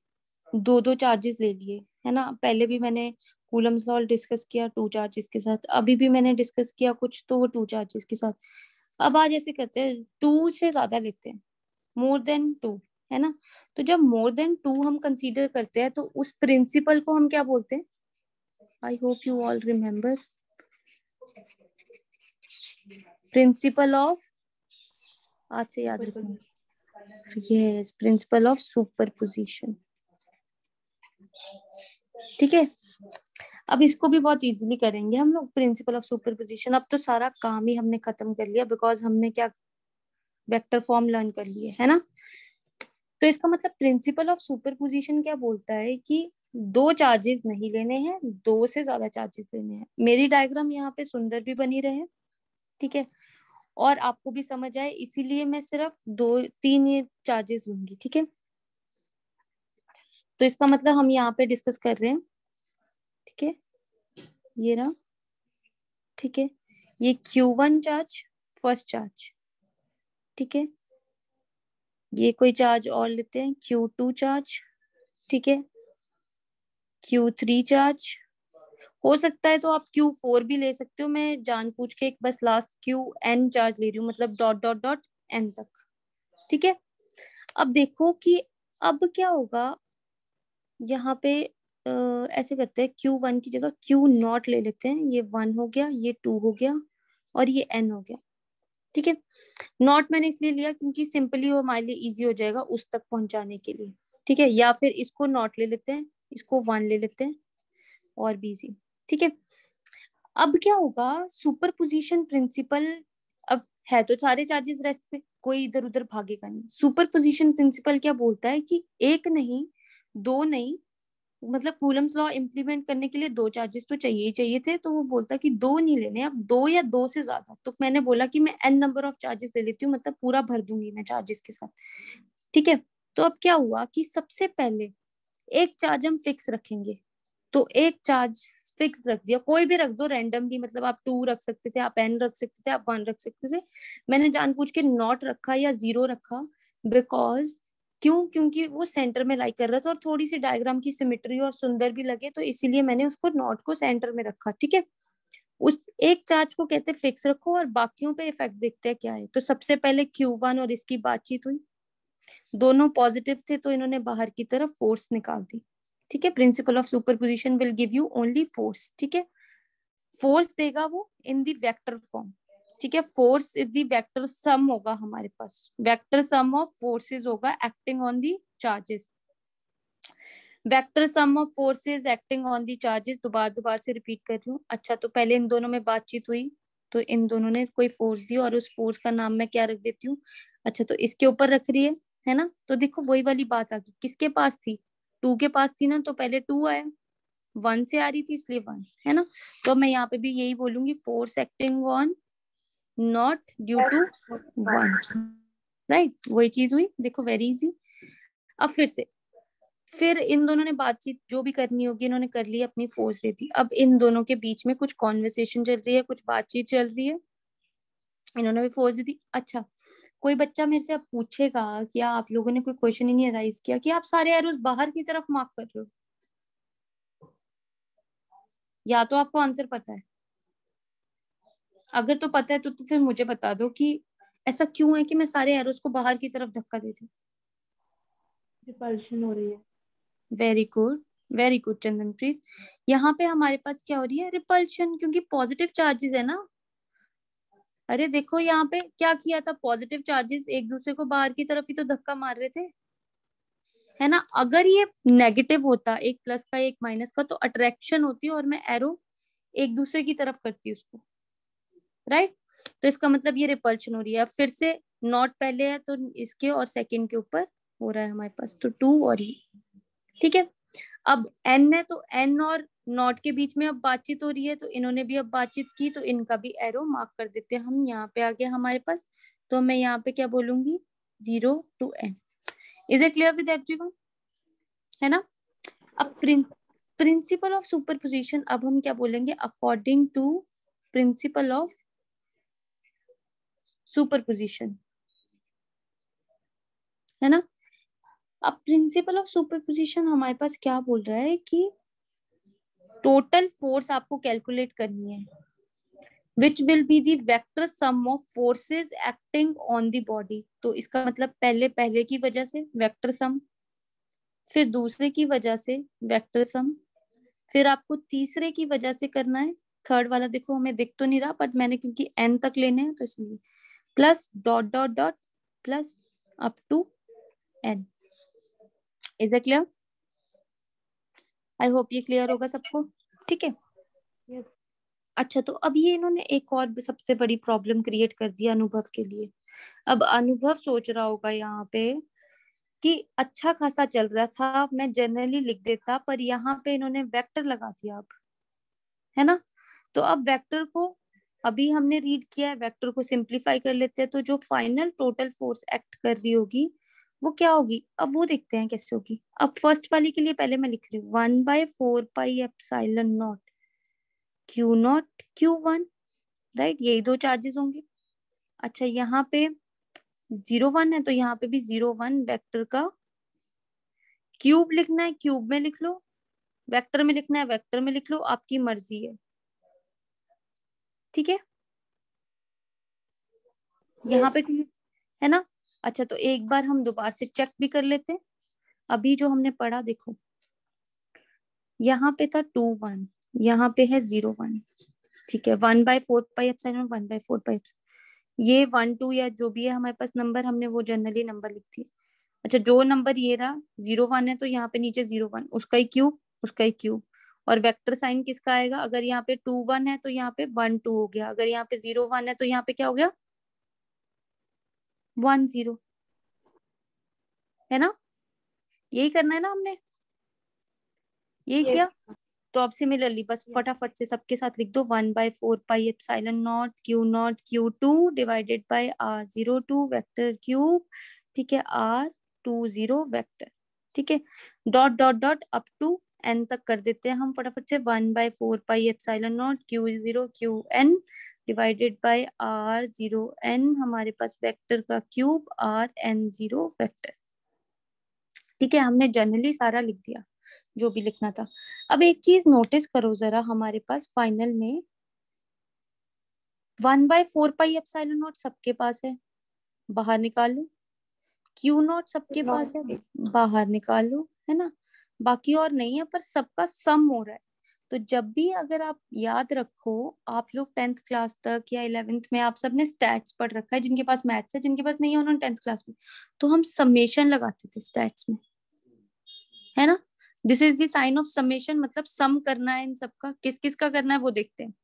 दो दो चार्जेस ले लिए, है ना। पहले भी मैंने कूलम्स लॉ डिस्कस किया 2 चार्जेस के साथ, अभी भी मैंने डिस्कस किया कुछ तो वो 2 चार्जेस के साथ। अब आज ऐसे करते हैं, 2 से ज्यादा लेते हैं, मोर देन 2, है ना। तो जब मोर देन 2 हम कंसीडर करते हैं तो उस प्रिंसिपल को हम क्या बोलते हैं? I hope you all remember principle of, आज से याद रखना, यस, प्रिंसिपल ऑफ सुपरपोजिशन। ठीक है, अब इसको भी बहुत इजीली करेंगे हम लोग, प्रिंसिपल ऑफ सुपरपोजिशन। अब तो सारा काम ही हमने खत्म कर लिया, बिकॉज हमने क्या वेक्टर फॉर्म लर्न कर लिए, है ना। तो इसका मतलब प्रिंसिपल ऑफ सुपरपोजिशन क्या बोलता है कि 2 चार्जेस नहीं लेने हैं, 2 से ज्यादा चार्जेस लेने हैं। मेरी डायग्राम यहाँ पे सुंदर भी बनी रहे, ठीक है, और आपको भी समझ आए, इसीलिए मैं सिर्फ 2-3 ये चार्जेस लूंगी, ठीक है। तो इसका मतलब हम यहाँ पे डिस्कस कर रहे हैं, ठीक है, ये रहा, ठीक है, ये Q1 चार्ज, फर्स्ट चार्ज, ठीक है, ये कोई चार्ज और लेते हैं, Q2 चार्ज, ठीक है, Q3 चार्ज, हो सकता है तो आप Q4 भी ले सकते हो, मैं जानबूझ के एक बस लास्ट QN चार्ज ले रही हूँ, मतलब डॉट डॉट डॉट N तक, ठीक है। अब देखो कि अब क्या होगा यहाँ पे, ऐसे करते हैं, Q1 की जगह Q0 ले लेते हैं, ये 1 हो गया, ये 2 हो गया, और ये N हो गया, ठीक है। नॉट मैंने इसलिए लिया क्योंकि सिंपली वो हमारे लिए इजी हो जाएगा उस तक पहुंचाने के लिए, ठीक है। या फिर इसको नॉट ले लेते हैं, इसको 1 ले लेते हैं, और भी इजी, ठीक है। अब क्या होगा, सुपरपोजिशन प्रिंसिपल, अब है तो सारे चार्जेस रेस्ट पे, कोई इधर उधर भागेगा नहीं। सुपरपोजिशन प्रिंसिपल क्या बोलता है कि एक नहीं, दो नहीं, मतलब कूलम्स लॉ इम्प्लीमेंट करने के लिए 2 चार्जेस तो चाहिए ही चाहिए थे, तो वो बोलता कि 2 नहीं लेने, अब 2 या 2 से ज्यादा। तो मैंने बोला कि मैं n नंबर ऑफ चार्जेस ले लेती हूँ, मतलब पूरा भर दूंगी मैं चार्जेस के साथ, ठीक है। तो अब क्या हुआ कि सबसे पहले एक चार्ज हम फिक्स रखेंगे, तो एक चार्ज फिक्स रख दिया, कोई भी रख दो रैंडम भी, मतलब आप 2 रख सकते थे, आप n रख सकते थे, आप 1 रख सकते थे। मैंने जानबूझ के नॉट रखा या 0 रखा, बिकॉज क्योंकि वो सेंटर में लाई कर रहा था और थोड़ी सी डायग्राम की सिमेट्री और सुंदर भी लगे, तो इसीलिए मैंने उसको नॉट को सेंटर में रखा, ठीक है। उस एक चार्ज को कहते फिक्स रखो और बाकियों पे इफेक्ट देखते हैं क्या है। तो सबसे पहले Q1 और इसकी बातचीत हुई, दोनों पॉजिटिव थे, तो इन्होंने बाहर की तरफ फोर्स निकाल दी, ठीक है। Principal of superposition will give you only force, ठीक है। फोर्स देगा वो इन दी वेक्टर फॉर्म, ठीक है। Force is the vector sum होगा हमारे पास, वेक्टर सम ऑफ फोर्सेस होगा acting on the charges, vector sum of forces acting on the charges. दोबारा से रिपीट कर रही हूँ। अच्छा, तो पहले इन दोनों में बातचीत हुई, तो इन दोनों ने कोई फोर्स दी और उस फोर्स का नाम मैं क्या रख देती हूँ, अच्छा तो इसके ऊपर रख रही है, है ना। तो देखो वही वाली बात आ गई, किसके पास थी, 2 के पास थी ना, तो पहले 2 आया, 1 से आ रही थी इसलिए 1, है ना। तो मैं यहाँ पे भी यही बोलूंगी, force acting on naught due to 1, right, वही चीज हुई। देखो वेरी इजी। अब फिर इन दोनों ने बातचीत जो भी करनी होगी इन्होंने कर ली, अपनी फोर्स दे दी। अब इन दोनों के बीच में कुछ कॉन्वर्सेशन चल रही है, कुछ बातचीत चल रही है, इन्होंने भी फोर्स दे दी। अच्छा, कोई बच्चा मेरे से अब पूछेगा कि आप लोगों ने कोई क्वेश्चन ही नहीं राइज किया कि आप सारे एरोस बाहर की तरफ मार्क कर रहे हो, या तो आपको आंसर पता है, अगर तो पता है तो फिर मुझे बता दो कि ऐसा क्यों है कि मैं सारे एरोस को बाहर की तरफ धक्का दे रही हूँ। रिपल्शन हो रही है। Very good, very good Chandanpreet. यहाँ पे हमारे पास क्या हो रही है, रिपल्शन, क्योंकि पॉजिटिव चार्जेस है ना। अरे देखो यहाँ पे क्या किया था, पॉजिटिव चार्जेस एक दूसरे को बाहर की तरफ ही तो धक्का मार रहे थे, है ना। अगर ये नेगेटिव होता, एक प्लस का एक माइनस का, तो अट्रैक्शन होती और मैं एरो एक दूसरे की तरफ करती उसको, राइट। तो इसका मतलब ये रिपल्शन हो रही है। अब फिर से नॉट पहले है तो इसके और सेकंड के ऊपर हो रहा है हमारे पास, तो 2 और ये, ठीक है। अब एन है तो एन और नॉट के बीच में अब बातचीत हो रही है, तो इन्होंने भी अब बातचीत की, तो इनका भी एरो मार्क कर देते हैं हम। यहाँ पे आ गया हमारे पास, तो मैं यहाँ पे क्या बोलूंगी, 0 to n। Is it clear with everyone, है ना। अब प्रिंसिपल ऑफ सुपरपोजिशन, अब हम क्या बोलेंगे, according to principle of superposition, है ना। अब प्रिंसिपल ऑफ सुपरपोजिशन हमारे पास क्या बोल रहा है कि टोटल फोर्स आपको कैलकुलेट करनी है, which will be the vector sum of forces acting on the body. तो इसका मतलब पहले की वजह से वेक्टर सम, फिर दूसरे की वजह से वेक्टर सम, फिर आपको तीसरे की वजह से करना है, थर्ड वाला देखो हमें दिख तो नहीं रहा, बट मैंने क्योंकि एन तक लेने हैं तो इसलिए, plus dot dot dot plus up to n. Is it clear, I hope ये क्लियर होगा सबको, ठीक है। Yes. अच्छा, तो अब ये इन्होंने एक और सबसे बड़ी प्रॉब्लम क्रिएट कर दी अनुभव के लिए। अब अनुभव सोच रहा होगा यहाँ पे कि अच्छा खासा चल रहा था, मैं जनरली लिख देता, पर यहाँ पे इन्होंने वेक्टर लगा दिया अब, है ना। तो अब वेक्टर को अभी हमने रीड किया है, वेक्टर को सिंप्लीफाई कर लेते हैं, तो जो फाइनल टोटल फोर्स एक्ट कर रही होगी वो क्या होगी, अब वो देखते हैं कैसे होगी। अब फर्स्ट वाली के लिए पहले मैं लिख रही हूँ 1/4πε0 Q0 Q1, राइट, यही 2 चार्जेस होंगे। अच्छा, यहाँ पे 0 1 है तो यहाँ पे भी 0 1 वेक्टर का क्यूब लिखना है, क्यूब में लिख लो, वेक्टर में लिखना है वेक्टर में लिख लो, आपकी मर्जी है, ठीक है। यहाँ पे है ना। अच्छा, तो एक बार हम दोबारा से चेक भी कर लेते हैं। अभी जो हमने पढ़ा देखो, यहाँ पे था 2 1, यहाँ पे है 0 1, ठीक है। 1/4πε, 1/4πε, ये 1 2 या जो भी है हमारे पास नंबर, हमने वो जनरली नंबर लिख दिए। अच्छा, जो नंबर ये रहा 0 1 है तो यहाँ पे नीचे 0 1, उसका ही क्यूब, उसका ही क्यूब। और वेक्टर साइन किसका आएगा, अगर यहाँ पे 2 1 है तो यहाँ पे 1 2 हो गया, अगर यहाँ पे 0 1 है तो यहाँ पे क्या हो गया, 1 0, है ना। यही करना है ना हमने, यही Yes. किया। तो अब सिमिलरली बस फटाफट से सबके साथ लिख दो, 1/4πε0 Q0 Q2 divided by R02 vector cube, ठीक है, R20 वेक्टर, ठीक है, dot dot dot up to n तक कर देते हैं हम फटाफट से। 1/4πε0 Q0 Qn divided by R0n, हमारे पास वेक्टर का क्यूब Rn0 वेक्टर, ठीक है। हमने जनरली सारा लिख दिया जो भी लिखना था। अब एक चीज नोटिस करो जरा, हमारे पास फाइनल में 1/4πε0 सबके पास है, बाहर निकालो, Q0 सबके पास है, बाहर निकालो, है ना। बाकी और नहीं है, पर सबका सम हो रहा है। तो जब भी अगर आप याद रखो, आप लोग 10th क्लास तक या 11th में आप सबने स्टैट्स पढ़ रखा है, जिनके पास मैथ्स है, जिनके पास नहीं है उन्होंने 10th क्लास में, तो हम समेशन लगाते थे स्टैट्स में, है ना। This is the sign of summation, मतलब सम करना है इन सबका, किस किस का करना है वो देखते हैं।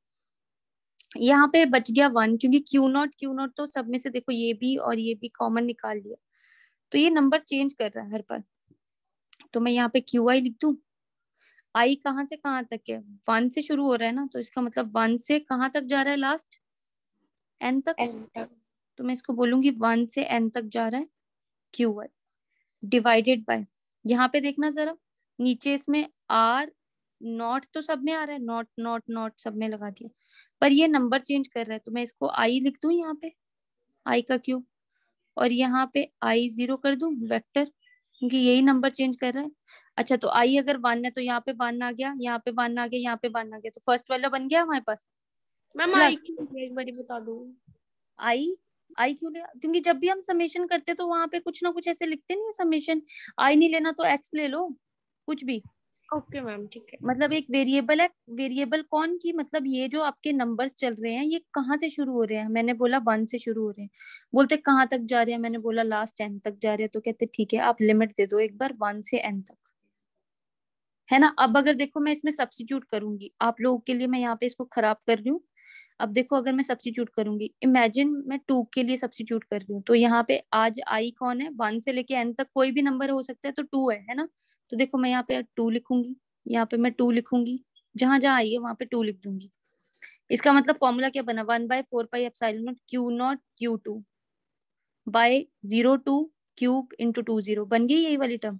यहाँ पे बच गया 1, क्योंकि Q0 तो सब में से देखो ये भी और ये भी कॉमन निकाल लिया, तो ये नंबर चेंज कर रहा है हर बार। तो मैं यहाँ पे क्यू आई लिख दूं। आई कहाँ से कहाँ तक है, 1 से शुरू हो रहा है ना, तो इसका मतलब 1 से कहाँ तक जा रहा है, लास्ट n तक। Enter. तो मैं इसको बोलूंगी 1 से n तक जा रहा है क्यू आई, डिवाइडेड बाय, यहाँ पे देखना जरा नीचे इसमें आर नॉट तो सब में आ रहा है, नॉट नॉट नॉट सब में लगा दिया, पर ये नंबर चेंज कर रहा है, तो मैं इसको आई लिख दूं यहाँ पे, आई का क्यूब, और यहाँ पे आई 0 कर दूं वेक्टर, क्योंकि यही नंबर चेंज कर रहा है। अच्छा, तो आई अगर 1 है तो यहाँ पे 1 आ गया, यहाँ पे 1 आ गया, यहाँ पे 1 आ गया, तो फर्स्ट वाला बन गया हमारे पास। मैम आई प्लस क्यों एक बार बता दो। आई, आई क्यों लिया, क्योंकि जब भी हम समेशन करते तो वहां पे कुछ ना कुछ ऐसे लिखते नहीं है समेशन, आई नहीं लेना तो एक्स ले लो, कुछ भी, ओके मैम ठीक है। मतलब एक वेरिएबल है। वेरिएबल कौन की, मतलब ये जो आपके नंबर्स चल रहे हैं ये कहाँ से शुरू हो रहे हैं, मैंने बोला 1 से शुरू हो रहे हैं, बोलते कहाँ तक जा रहे हैं, मैंने बोला लास्ट n तक जा रहे हैं, तो कहते ठीक है आप लिमिट दे दो एक बार 1 से n तक, है ना। अब अगर देखो मैं इसमें सब्स्टिट्यूट करूंगी आप लोगों के लिए, मैं यहाँ पे इसको खराब कर रही हूँ। अब देखो अगर मैं सब्स्टिट्यूट करूंगी, इमेजिन मैं 2 के लिए सब्स्टिट्यूट कर रही हूँ, तो यहाँ पे आज आई कौन है, 1 से लेके n तक कोई भी नंबर हो सकता है, तो 2 है ना। तो देखो मैं यहाँ पे 2 लिखूंगी, यहाँ पे मैं 2 लिखूंगी, जहां जहां आई है वहां पे 2 लिख दूंगी। इसका मतलब फॉर्मूला क्या बना, 1/4πε0 Q0 Q2 bye 02 cube into 20, बन गई यही वाली टर्म,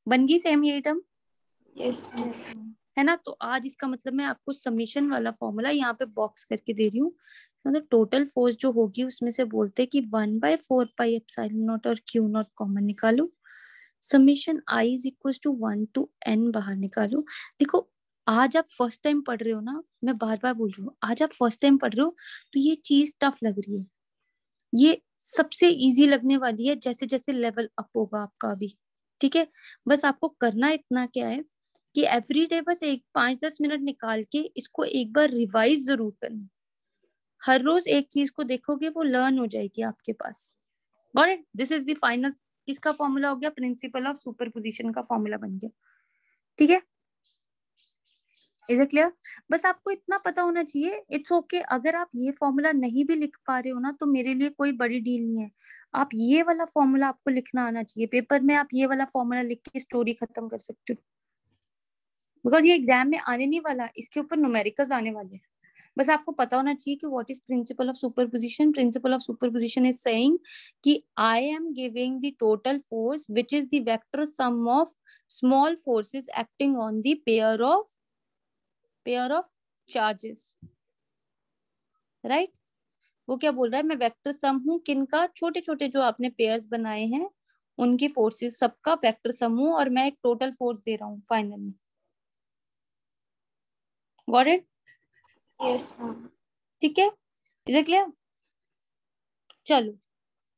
बन गई सेम यही टर्म, Yes, ma'am. है ना। तो आज इसका मतलब मैं आपको समीशन वाला फॉर्मूला यहाँ पे बॉक्स करके दे रही हूँ, मतलब टोटल फोर्स जो होगी उसमें से बोलते हैं कि 1/4πε0 और Q0 कॉमन निकालो, summation i is equal to 1 to n बाहर निकालो। देखो आज आप फर्स्ट टाइम पढ़ रहे हो ना, मैं बार बार बोल रही हूँ, आज आप फर्स्ट टाइम पढ़ रहे हो तो ये चीज टफ लग रही है, ये सबसे इजी लगने वाली है जैसे जैसे लेवल अप होगा आपका अभी, ठीक है। बस आपको करना इतना क्या है कि एवरी डे बस एक 5-10 मिनट निकाल के इसको एक बार रिवाइज जरूर करना, हर रोज एक चीज को देखोगे वो लर्न हो जाएगी आपके पास। Got it, this is the final, किसका फॉर्मूला हो गया, प्रिंसिपल ऑफ सुपरपोजिशन का फॉर्मूला बन गया, ठीक है। इज इट क्लियर, बस आपको इतना पता होना चाहिए, इट्स ओके अगर आप ये फॉर्मूला नहीं भी लिख पा रहे हो ना, तो मेरे लिए कोई बड़ी डील नहीं है, आप ये वाला फॉर्मूला आपको लिखना आना चाहिए पेपर में, आप ये वाला फॉर्मूला लिख के स्टोरी खत्म कर सकते हो, बिकॉज ये एग्जाम में आने नहीं वाला, इसके ऊपर न्यूमेरिकल्स आने वाले हैं। बस आपको पता होना चाहिए कि what is principle of superposition. Principle of superposition is saying कि I am giving the total force which is the vector sum of small forces acting on the pair of charges, right. वो क्या बोल रहा है, मैं vector sum हूं किनका, छोटे छोटे जो आपने पेयर्स बनाए हैं उनकी फोर्सेस सबका वेक्टर सम हूं, और मैं एक टोटल फोर्स दे रहा हूँ फाइनल में। Got it, Yes, ma'am. ठीक है, इज इट क्लियर। चलो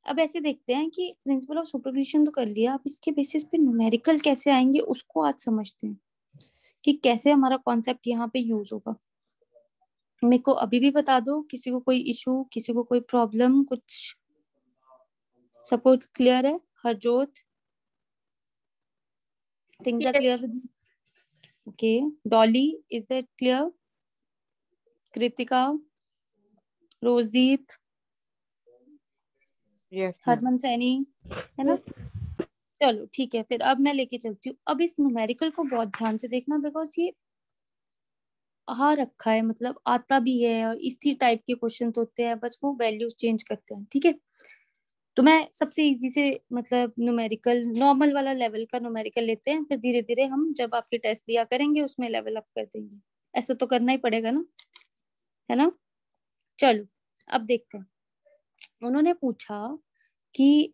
अब ऐसे देखते हैं कि प्रिंसिपल ऑफ सुपरपोजिशन तो कर लिया, अब इसके बेसिस पे न्यूमेरिकल कैसे आएंगे उसको आज समझते हैं कि कैसे हमारा कॉन्सेप्ट यहाँ पे यूज होगा। मेरे को अभी भी बता दो किसी को कोई इशू, किसी को कोई प्रॉब्लम, कुछ सपोर्ट क्लियर है, Harjot, things are yes clear, okay, Dolly is that clear, Kritika, Rozdeep, Yes, ma'am. Harman Saini, है ना। चलो ठीक है, फिर अब मैं लेके चलती हूँ, अब इस न्यूमेरिकल को बहुत ध्यान से देखना, बिकॉज ये आ रखा है, मतलब आता भी है, और इसी टाइप के क्वेश्चन होते हैं, बस वो वैल्यूज चेंज करते हैं, ठीक है। तो मैं सबसे इजी से मतलब न्यूमेरिकल नॉर्मल वाला लेवल का न्यूमेरिकल लेते हैं, फिर धीरे धीरे हम जब आपके टेस्ट दिया करेंगे उसमें लेवल अप कर देंगे, ऐसा तो करना ही पड़ेगा ना, है ना। चलो अब देखते हैं, उन्होंने पूछा कि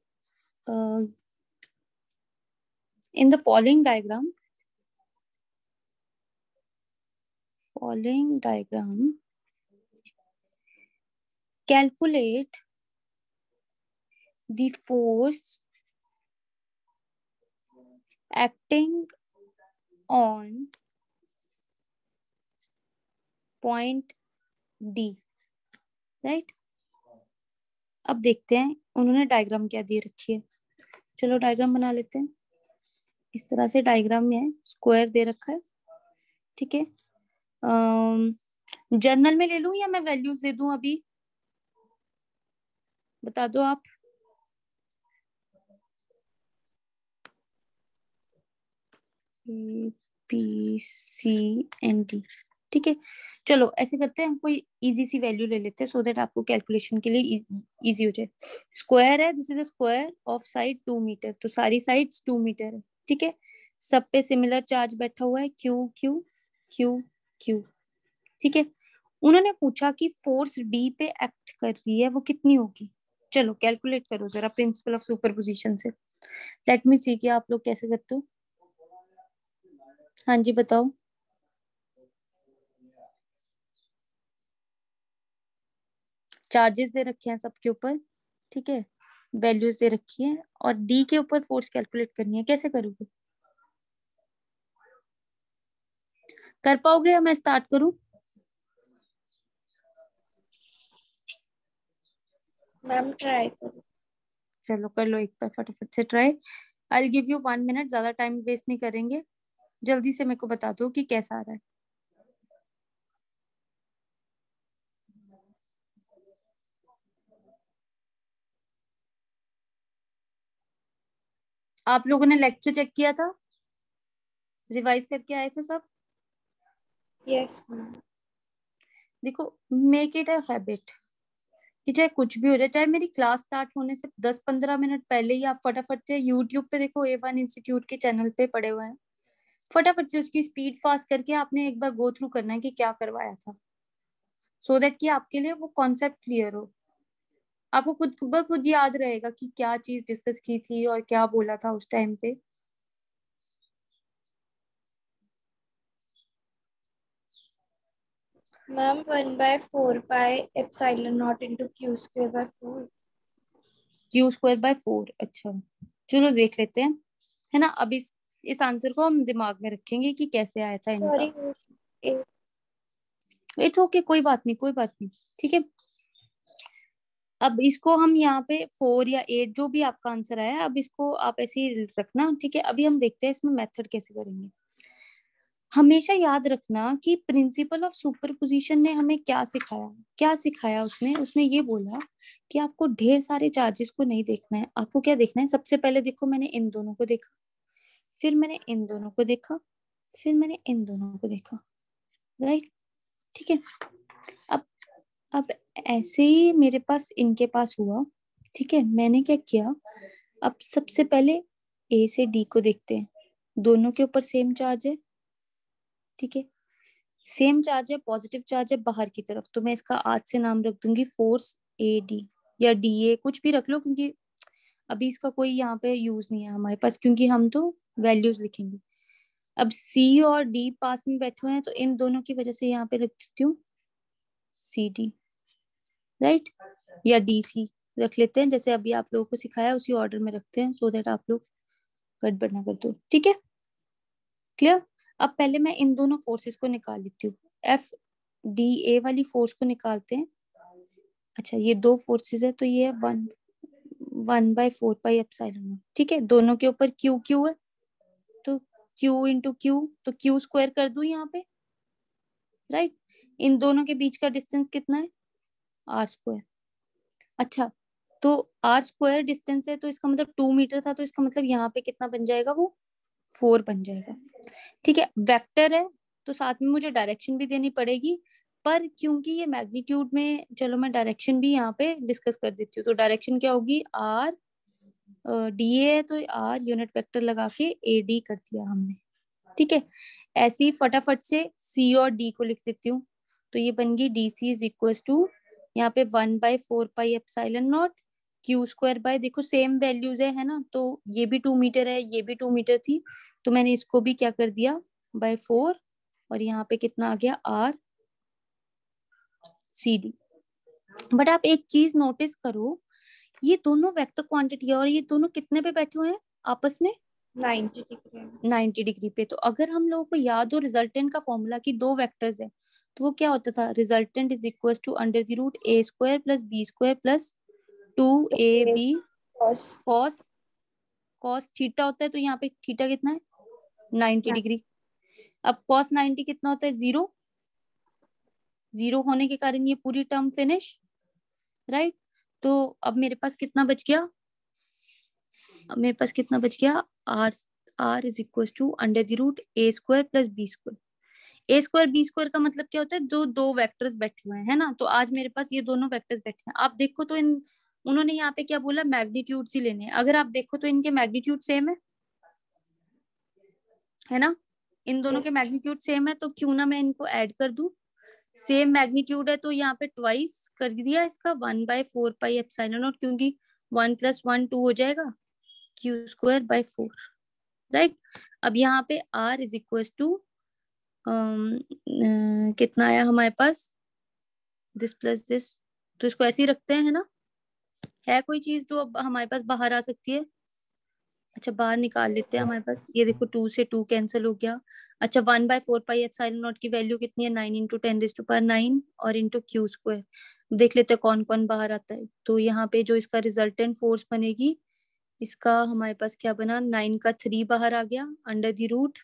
in the following diagram calculate the force acting on point D, right. अब देखते हैं उन्होंने डायग्राम क्या दे रखी है, चलो डायग्राम बना लेते हैं। इस तरह से डायग्राम में है, स्क्वायर दे रखा है, ठीक है। जर्नल में ले लूं या मैं वैल्यूज दे दूं अभी, बता दो आप। PCND। ठीक है, चलो ऐसे करते हैं, कोई इजी सी वैल्यू ले लेते हैं सो दैट आपको कैलकुलेशन के लिए इजी हो जाए। स्क्वायर है, this is the square of side 2 metre, तो सारी साइड्स 2 मीटर है। ठीक है, सब पे सिमिलर चार्ज बैठा हुआ है, क्यू क्यू क्यू क्यू। ठीक है, उन्होंने पूछा कि फोर्स डी पे एक्ट कर रही है, वो कितनी होगी। चलो कैलकुलेट करो जरा प्रिंसिपल ऑफ सुपरपोजिशन से। लेट मी सी कि आप लोग कैसे करते हो। हाँ जी बताओ। चार्जेस दे रखे हैं सबके ऊपर, ठीक है, वैल्यूज दे रखी है, और डी के ऊपर फोर्स कैलकुलेट करनी है। कैसे करोगे, कर पाओगे या मैं स्टार्ट करूं। मैम ट्राई करो। चलो कर लो एक बार फटाफट से try. I give you 1 minute, ज्यादा टाइम वेस्ट नहीं करेंगे, जल्दी से मेरे को बता दो कि कैसा आ रहा है। आप लोगों ने लेक्चर चेक किया था, रिवाइज करके आए थे सब। Yes ma'am. देखो, मेक इट अ हैबिट कि चाहे कुछ भी हो जाए, चाहे मेरी क्लास स्टार्ट होने से 10-15 मिनट पहले ही आप फटाफट से यूट्यूब पे देखो, A1 इंस्टीट्यूट के चैनल पे पड़े हुए हैं, फटाफट से उसकी स्पीड फास्ट करके आपने एक बार गो थ्रू करना है कि क्या करवाया था, सो दैट कि आपके लिए वो कॉन्सेप्ट क्लियर हो। आपको खुद ब खुद याद रहेगा कि क्या चीज डिस्कस की थी और क्या बोला था उस टाइम पे। Ma'am 1/4 pi epsilon not into Q²/4। Q²/4, अच्छा चलो देख लेते हैं, है ना। अब इस आंसर को हम दिमाग में रखेंगे कि कैसे आया था सॉरी। इनका। इट्स ओके, कोई बात नहीं, कोई बात नहीं, ठीक है। अब इसको हम यहाँ पे 4 या 8 जो भी आपका आंसर आया, अब इसको आप ऐसे ही रखना, ठीक है। अभी हम देखते हैं इसमें मेथड कैसे करेंगे। हमेशा याद रखना कि प्रिंसिपल ऑफ सुपरपोजिशन ने हमें क्या सिखाया। क्या सिखाया उसने, उसने ये बोला कि आपको ढेर सारे चार्जेस को नहीं देखना है। आपको क्या देखना है, सबसे पहले देखो मैंने इन दोनों को देखा, फिर मैंने इन दोनों को देखा, फिर मैंने इन दोनों को देखा, राइट। ठीक है, अब अब ऐसे ही मेरे पास इनके पास हुआ, ठीक है। मैंने क्या किया, अब सबसे पहले ए से डी को देखते हैं, दोनों के ऊपर सेम चार्ज है, ठीक है। सेम चार्ज है, पॉजिटिव चार्ज है बाहर की तरफ, तो मैं इसका आज से नाम रख दूंगी फोर्स AD या DA, कुछ भी रख लो, क्योंकि अभी इसका कोई यहाँ पे यूज नहीं है हमारे पास, क्योंकि हम तो वैल्यूज लिखेंगे। अब C और D पास में बैठे हुए हैं, तो इन दोनों की वजह से यहाँ पे रख देती हूँ CD, राइट, या DC रख लेते हैं, जैसे अभी आप लोगों को सिखाया उसी ऑर्डर में रखते हैं, सो देट आप लोग गड़बड़ ना कर दो, ठीक है। क्लियर। अब पहले मैं इन दोनों फोर्सेस को निकाल लेती हूँ, FDA वाली फोर्स को निकालते हैं। अच्छा, ये दो फोर्सेस है, तो ये 1/4 पाई एप्सिलॉन, ठीक है। दोनों के ऊपर Q Q है, तो Q इंटू Q, तो Q² कर दूं यहाँ पे, राइट। इन दोनों के बीच का डिस्टेंस कितना है, R²। अच्छा, तो R² डिस्टेंस है, तो इसका मतलब 2 मीटर था, तो इसका मतलब यहाँ पे कितना बन जाएगा, वो 4 बन जाएगा, ठीक है। वेक्टर है, तो साथ में मुझे डायरेक्शन भी देनी पड़ेगी, पर क्योंकि ये मैग्नीट्यूड में, चलो मैं डायरेक्शन भी यहाँ पे डिस्कस कर देती हूँ। तो डायरेक्शन क्या होगी, आर DA है, तो आर यूनिट वेक्टर लगा के AD कर दिया हमने, ठीक है। ऐसे ही फटाफट से C और D को लिख देती हूँ, तो ये बन गई DC इज इक्वल टू, यहाँ पे 1/4 pi epsilon naught Q² by, देखो सेम वैल्यूज है ना, तो ये भी 2 मीटर है, ये भी 2 मीटर थी, तो मैंने इसको भी क्या कर दिया /4, और यहाँ पे कितना आ गया RCD। बट आप एक चीज नोटिस करो, ये दोनों वेक्टर क्वांटिटी है, और ये दोनों कितने पे बैठे हुए हैं आपस में, 90 डिग्री। 90 डिग्री पे। तो अगर हम लोगों को याद हो रिजल्टेंट का फॉर्मूला कि दो वेक्टर्स है, तो वो क्या होता था, resultant is equal to √A² + B² + 2AB cos cos theta होता है, तो यहाँ पे थीटा कितना है, 90 डिग्री। अब cos 90 कितना होता है, 0। 0 होने के कारण ये पूरी टर्म फिनिश, राइट। तो अब मेरे पास कितना बच गया, मेरे पास कितना बच गया, r is equal to under the root a square plus b square. A square b square का मतलब क्या होता है, जो दो वेक्टर्स बैठे हुए हैं, है ना। तो आज मेरे पास ये दोनों वेक्टर्स बैठे हैं। आप देखो तो इन, उन्होंने यहाँ पे क्या बोला, मैग्नीट्यूड ही लेने हैं। अगर आप देखो तो इनके मैग्नीट्यूड सेम है ना, इन दोनों के Yes. मैग्नीट्यूड सेम है, तो क्यों ना मैं इनको ऐड कर दूं। सेम मैग्नीट्यूड है तो यहाँ पे ट्वाइस कर दिया इसका 1/4 पाई एप्सिलॉन नॉट, क्योंकि 1 + 1 2 हो जाएगा, q²/4, राइट। अब यहाँ पे r इज इक्वल टू कितना आया हमारे पास, दिस प्लस दिस, तो इसको ऐसे ही रखते हैं, है ना। है कोई चीज जो अब हमारे पास बाहर आ सकती है, अच्छा बाहर निकाल लेते हैं। हमारे पास ये देखो 2 से 2 कैंसिल हो गया। अच्छा 1/4 पाई एप्सिलॉन नॉट की वैल्यू कितनी है, 9 × 10⁻⁹ और इंटू q²। देख लेते हैं कौन कौन बाहर आता है। तो यहाँ पे जो इसका रिजल्टेंट फोर्स बनेगी, इसका हमारे पास क्या बना, 9 का 3 बाहर आ गया अंडर द रूट,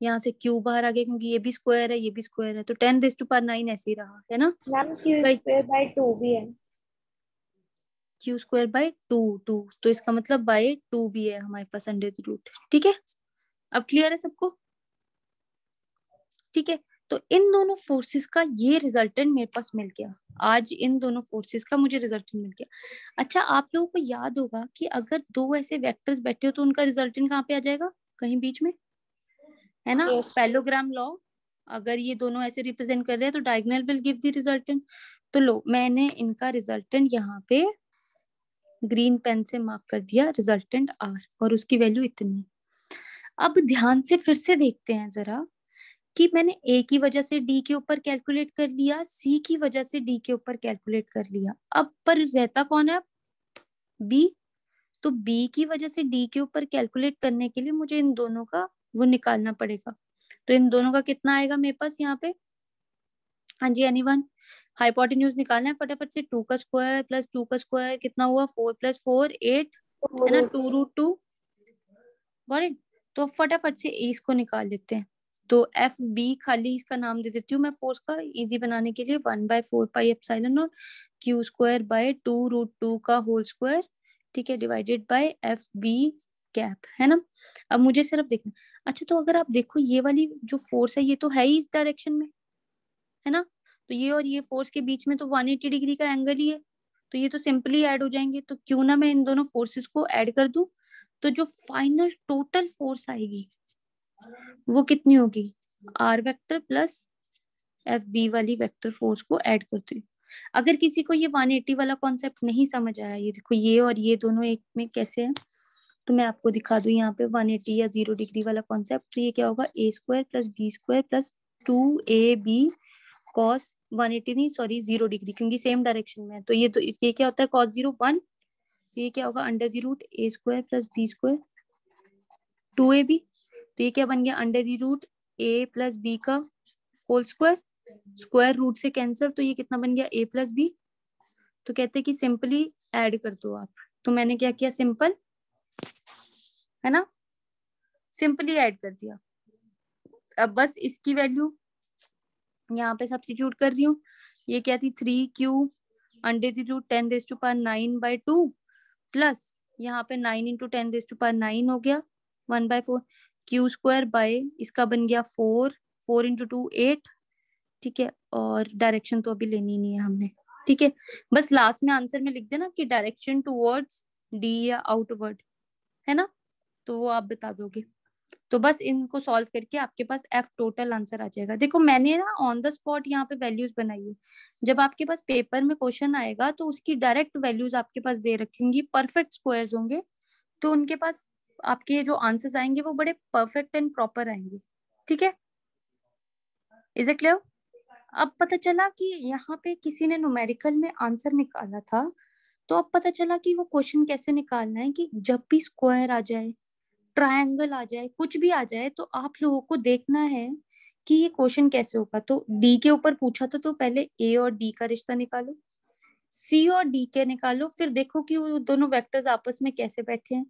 यहाँ से q बाहर आ गया क्योंकि ये भी स्क्वायर है ये भी स्क्वायर है, तो 10⁻⁹ ऐसे ही रहा, है ना। मैम q²/2 भी है। q²/2 तो इसका मतलब बाय 2 भी है हमारे पास अंडर द रूट, ठीक है। अब क्लियर है सबको, ठीक है। तो इन दोनों फोर्सेस का ये रिजल्टेंट मेरे पास मिल गया। आज इन दोनों फोर्सेस का मुझे रिजल्टेंट मिल गया। अच्छा आप लोगों को याद होगा कि अगर दो ऐसे वेक्टर्स बैठे हो तो उनका रिजल्टेंट कहाँ पे आ जाएगा, कहीं बीच में, है ना। Yes. पैरेललोग्राम लॉ, अगर ये दोनों ऐसे रिप्रेजेंट कर रहे हैं तो diagonal will give the resultant. तो लो मैंने इनका रिजल्टेंट यहाँ पे ग्रीन पेन से मार्क कर दिया, रिजल्टेंट r, और उसकी वैल्यू इतनी। अब ध्यान से फिर से देखते हैं जरा कि मैंने a की वजह से d के ऊपर कैलकुलेट कर लिया, c की वजह से d के ऊपर कैलकुलेट कर लिया, अब पर रहता कौन है, अब b। तो b की वजह से d के ऊपर कैलकुलेट करने के लिए मुझे इन दोनों का वो निकालना पड़ेगा। तो इन दोनों का कितना आएगा मेरे पास यहाँ पे, हाँ जी एनीवन, हाइपोटेन्यूज निकालना है फटाफट से। 2 का स्क्वायर प्लस 2 का स्क्वायर कितना हुआ, 4 + 4 8, है ना, 2√2, गॉट इट। तो फटाफट से इसको निकाल लेते हैं। तो एफ बी खाली इसका नाम दे देती हूँ मैं फोर्स का इजी बनाने के लिए, 1/4 पाई एप्सिलॉन नॉट q²/2√2 का होल स्क्वायर, ठीक है, divided by f b cap, है ना। अब मुझे सिर्फ देखना, अच्छा तो अगर आप देखो ये वाली जो फोर्स है ये तो है ही इस डायरेक्शन में, है ना। तो ये और ये फोर्स के बीच में तो 180 डिग्री का एंगल ही है, तो ये तो सिंपली ऐड हो जाएंगे। तो क्यों ना मैं इन दोनों फोर्सेस को ऐड कर दूं, तो जो फाइनल टोटल फोर्स आएगी वो कितनी होगी, r vector plus f b वाली वेक्टर फोर्स को ऐड करती हूँ। अगर किसी को ये 180 वाला कॉन्सेप्ट नहीं समझ आया, ये देखो ये और ये दोनों एक में कैसे है, तो मैं आपको दिखा दूं यहाँ पे 180 या 0 डिग्री वाला कॉन्सेप्ट। तो ये क्या होगा, a² + b² + 2ab cos 180 नहीं सॉरी 0 डिग्री, क्योंकि सेम डायरेक्शन में है। तो ये तो इसलिए क्या होता है cos 0 1, ये क्या होगा under the root a² + b² 2ab। तो ये क्या बन गया under the root a + b का होल स्क्वायर, स्क्वायर रूट से कैंसिल, तो ये कितना बन गया a + b। तो कहते हैं कि सिंपली ऐड कर दो आप, तो मैंने क्या किया, सिंपल, है ना, सिंपली ऐड कर दिया। अब बस इसकी वैल्यू यहाँ पे सब्स्टिट्यूट कर रही हूँ। ये क्या थी 3q under the root 10⁹ plus यहाँ पे 9 × 10⁹ हो गया 1/4, q² बाय इसका बन गया 4, 4 × 2 8, ठीक है। और डायरेक्शन तो अभी लेनी नहीं है हमने, ठीक है। बस लास्ट में आंसर में लिख देना कि डायरेक्शन टुवर्ड्स डी या आउटवर्ड, है ना, तो वो आप बता दोगे। तो बस इनको सॉल्व करके आपके पास एफ टोटल आंसर आ जाएगा। देखो मैंने ना ऑन द स्पॉट यहाँ पे वैल्यूज बनाई है, जब आपके पास पेपर में क्वेश्चन आएगा तो उसकी डायरेक्ट वैल्यूज आपके पास दे रखी होंगी, परफेक्ट स्क्वायर्स होंगे, तो उनके पास आपके जो आंसर्स आएंगे वो बड़े परफेक्ट एंड प्रॉपर आएंगे, ठीक है। Is it clear. अब पता चला कि यहाँ पे किसी ने न्यूमेरिकल में आंसर निकाला था, तो अब पता चला कि वो क्वेश्चन कैसे निकालना है, कि जब भी स्क्वायर आ जाए, ट्रायंगल आ जाए, कुछ भी आ जाए, तो आप लोगों को देखना है कि ये क्वेश्चन कैसे होगा। तो डी के ऊपर पूछा तो पहले ए और डी का रिश्ता निकालो, सी और डी के निकालो, फिर देखो कि वो दोनों वेक्टर्स आपस में कैसे बैठे हैं।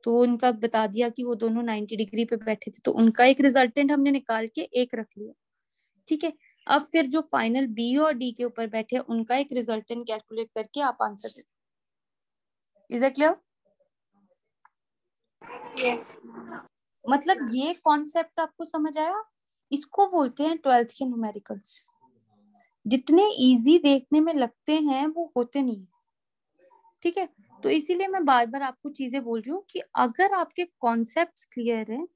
तो उनका बता दिया कि वो दोनों 90 डिग्री पे बैठे थे, तो उनका एक रिजल्टेंट हमने निकाल के एक रख लिया, ठीक है। अब फिर जो फाइनल बी और डी के ऊपर बैठे उनका एक रिजल्टेंट कैलकुलेट करके आप answer they. Is it clear? Yes. मतलब ये कॉन्सेप्ट आपको समझ आया? इसको बोलते हैं 12th के न्यूमेरिकल्स। जितने इजी देखने में लगते हैं वो होते नहीं, ठीक है? तो इसीलिए मैं बार बार आपको चीजें बोल रही हूँ कि अगर आपके कॉन्सेप्ट्स क्लियर है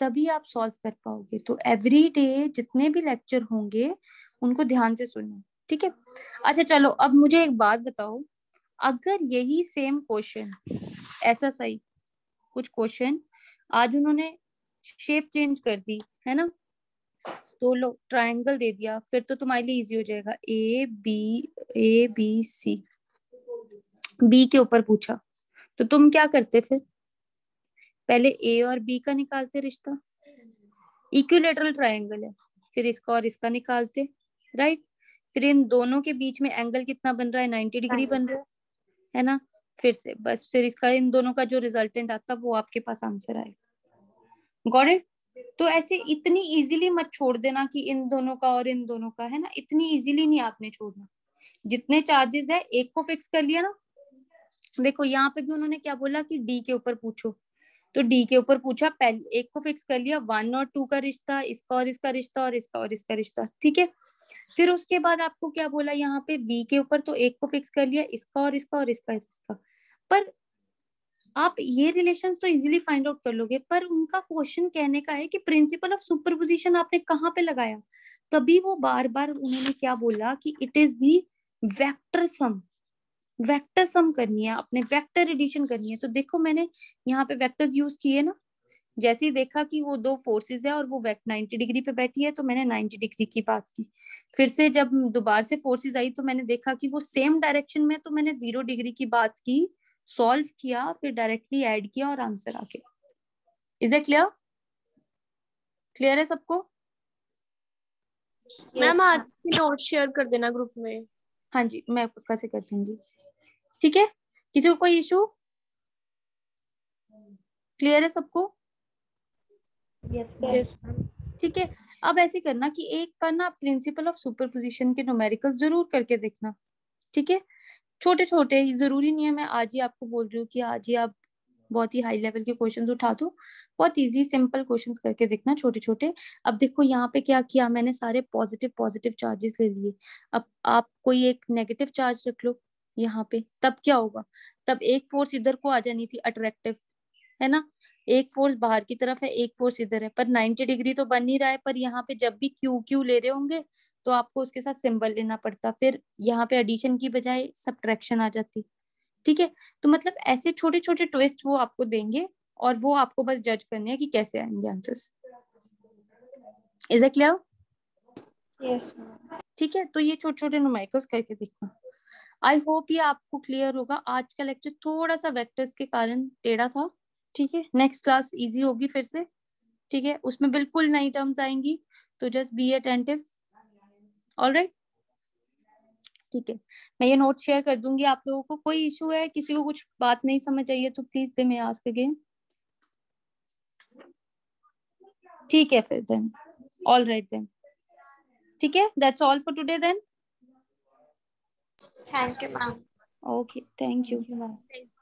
तभी आप सॉल्व कर पाओगे। तो एवरी डे जितने भी लेक्चर होंगे उनको ध्यान से सुनना, ठीक है? अच्छा चलो, अब मुझे एक बात बताओ, अगर यही सेम क्वेश्चन, ऐसा सही कुछ क्वेश्चन आज उन्होंने शेप चेंज कर दी है ना, तो लो ट्रायंगल दे दिया, फिर तो तुम्हारे लिए इजी हो जाएगा। ए बी सी, बी के ऊपर पूछा तो तुम क्या करते? फिर पहले ए और बी का निकालते रिश्ता, इक्विलेटरल ट्रायंगल है, फिर इसका और इसका निकालते, राइट? फिर इन दोनों के बीच में एंगल कितना बन रहा है? 90 डिग्री बन रहा है ना? फिर से बस, फिर इसका इन दोनों का जो रिजल्टेंट आता वो आपके पास आंसर आएगा। Got it? तो ऐसे इतनी इजीली मत छोड़ देना कि इन दोनों का और इन दोनों का, है ना? इतनी इजीली नहीं आपने छोड़ना। जितने चार्जेस है एक को फिक्स कर लिया ना। देखो यहाँ पे भी उन्होंने क्या बोला कि डी के ऊपर पूछो, तो डी के ऊपर पूछा, पहले एक को फिक्स कर लिया, 1 और 2 का रिश्ता, इसका और इसका रिश्ता, और इसका और इसका रिश्ता, ठीक है? फिर उसके बाद आपको क्या बोला यहाँ पे? बी के ऊपर तो एक को फिक्स कर लिया, इसका और इसका और इसका इसका। पर आप ये रिलेशन तो इजीली फाइंड आउट कर लोगे, पर उनका क्वेश्चन कहने का है कि प्रिंसिपल ऑफ सुपरपोजिशन आपने कहाँ पे लगाया? तभी वो बार बार उन्होंने क्या बोला कि it is the vector sum. Vector sum करनी है आपने, वेक्टर एडिशन करनी है। तो देखो मैंने यहाँ पे वेक्टर्स यूज किए ना, जैसे ही देखा कि वो दो फोर्सेस है और वो 90 डिग्री पे बैठी है तो मैंने 90 डिग्री की बात की। फिर से जब दोबारा से फोर्सेस आई तो मैंने देखा कि वो सेम डायरेक्शन में, तो मैंने 0 डिग्री की बात की, सॉल्व किया, फिर डायरेक्टली ऐड किया और आंसर आ गया। Is it clear? क्लियर है सबको? मैम आज की नोट शेयर कर देना ग्रुप में। हाँ जी, मैं पक्का से कर दूंगी, ठीक है? किसी को कोई इशू? क्लियर है सबको? Yes ma'am. ठीक है। अब ऐसे करना कि एक बार ना प्रिंसिपल ऑफ सुपरपोजिशन के न्यूमेरिकल जरूर करके देखना, ठीक है? छोटे छोटे, जरूरी नहीं है मैं आज ही आपको बोल रही हूँ कि आज ही आप बहुत ही हाई लेवल के क्वेश्चंस उठा दो। बहुत इजी सिंपल क्वेश्चंस करके देखना, छोटे छोटे। अब देखो यहाँ पे क्या किया मैंने, सारे पॉजिटिव पॉजिटिव चार्जेस ले लिए। अब आप कोई एक नेगेटिव चार्ज रख लो यहाँ पे, तब क्या होगा? तब एक फोर्स इधर को आ जानी थी, अट्रैक्टिव, है ना? एक फोर्स बाहर की तरफ है, एक फोर्स इधर है, पर 90 डिग्री तो बन नहीं रहा है। पर यहाँ पे जब भी क्यू क्यू ले रहे होंगे तो आपको उसके साथ सिंबल लेना पड़ता, फिर यहाँ पे एडिशन की बजाय सब्ट्रैक्शन आ जाती, ठीक है? तो मतलब ऐसे छोटे छोटे ट्विस्ट वो आपको देंगे और वो आपको बस जज करने हैं कि कैसे आएंगे answers. Is it clear? Yes. ठीक है, तो ये छोटे छोटे न्यूमेरिकल्स करके देखना। आई होप ये आपको क्लियर होगा। आज का लेक्चर थोड़ा सा वेक्टर्स के कारण टेढ़ा था, ठीक है? नेक्स्ट क्लास इजी होगी फिर से, ठीक है? उसमें बिल्कुल नई टर्म्स आएंगी, तो जस्ट बी अटेंटिव। ऑलराइट, ठीक है? मैं ये नोट शेयर कर दूंगी आप लोगों को। कोई इशू है? किसी को कुछ बात नहीं समझ आई है तो please they may ask again. ठीक है फिर देन, ऑलराइट देन, ठीक है? That's all for today then. Thank you ma'am. Okay, thank you. Thank you.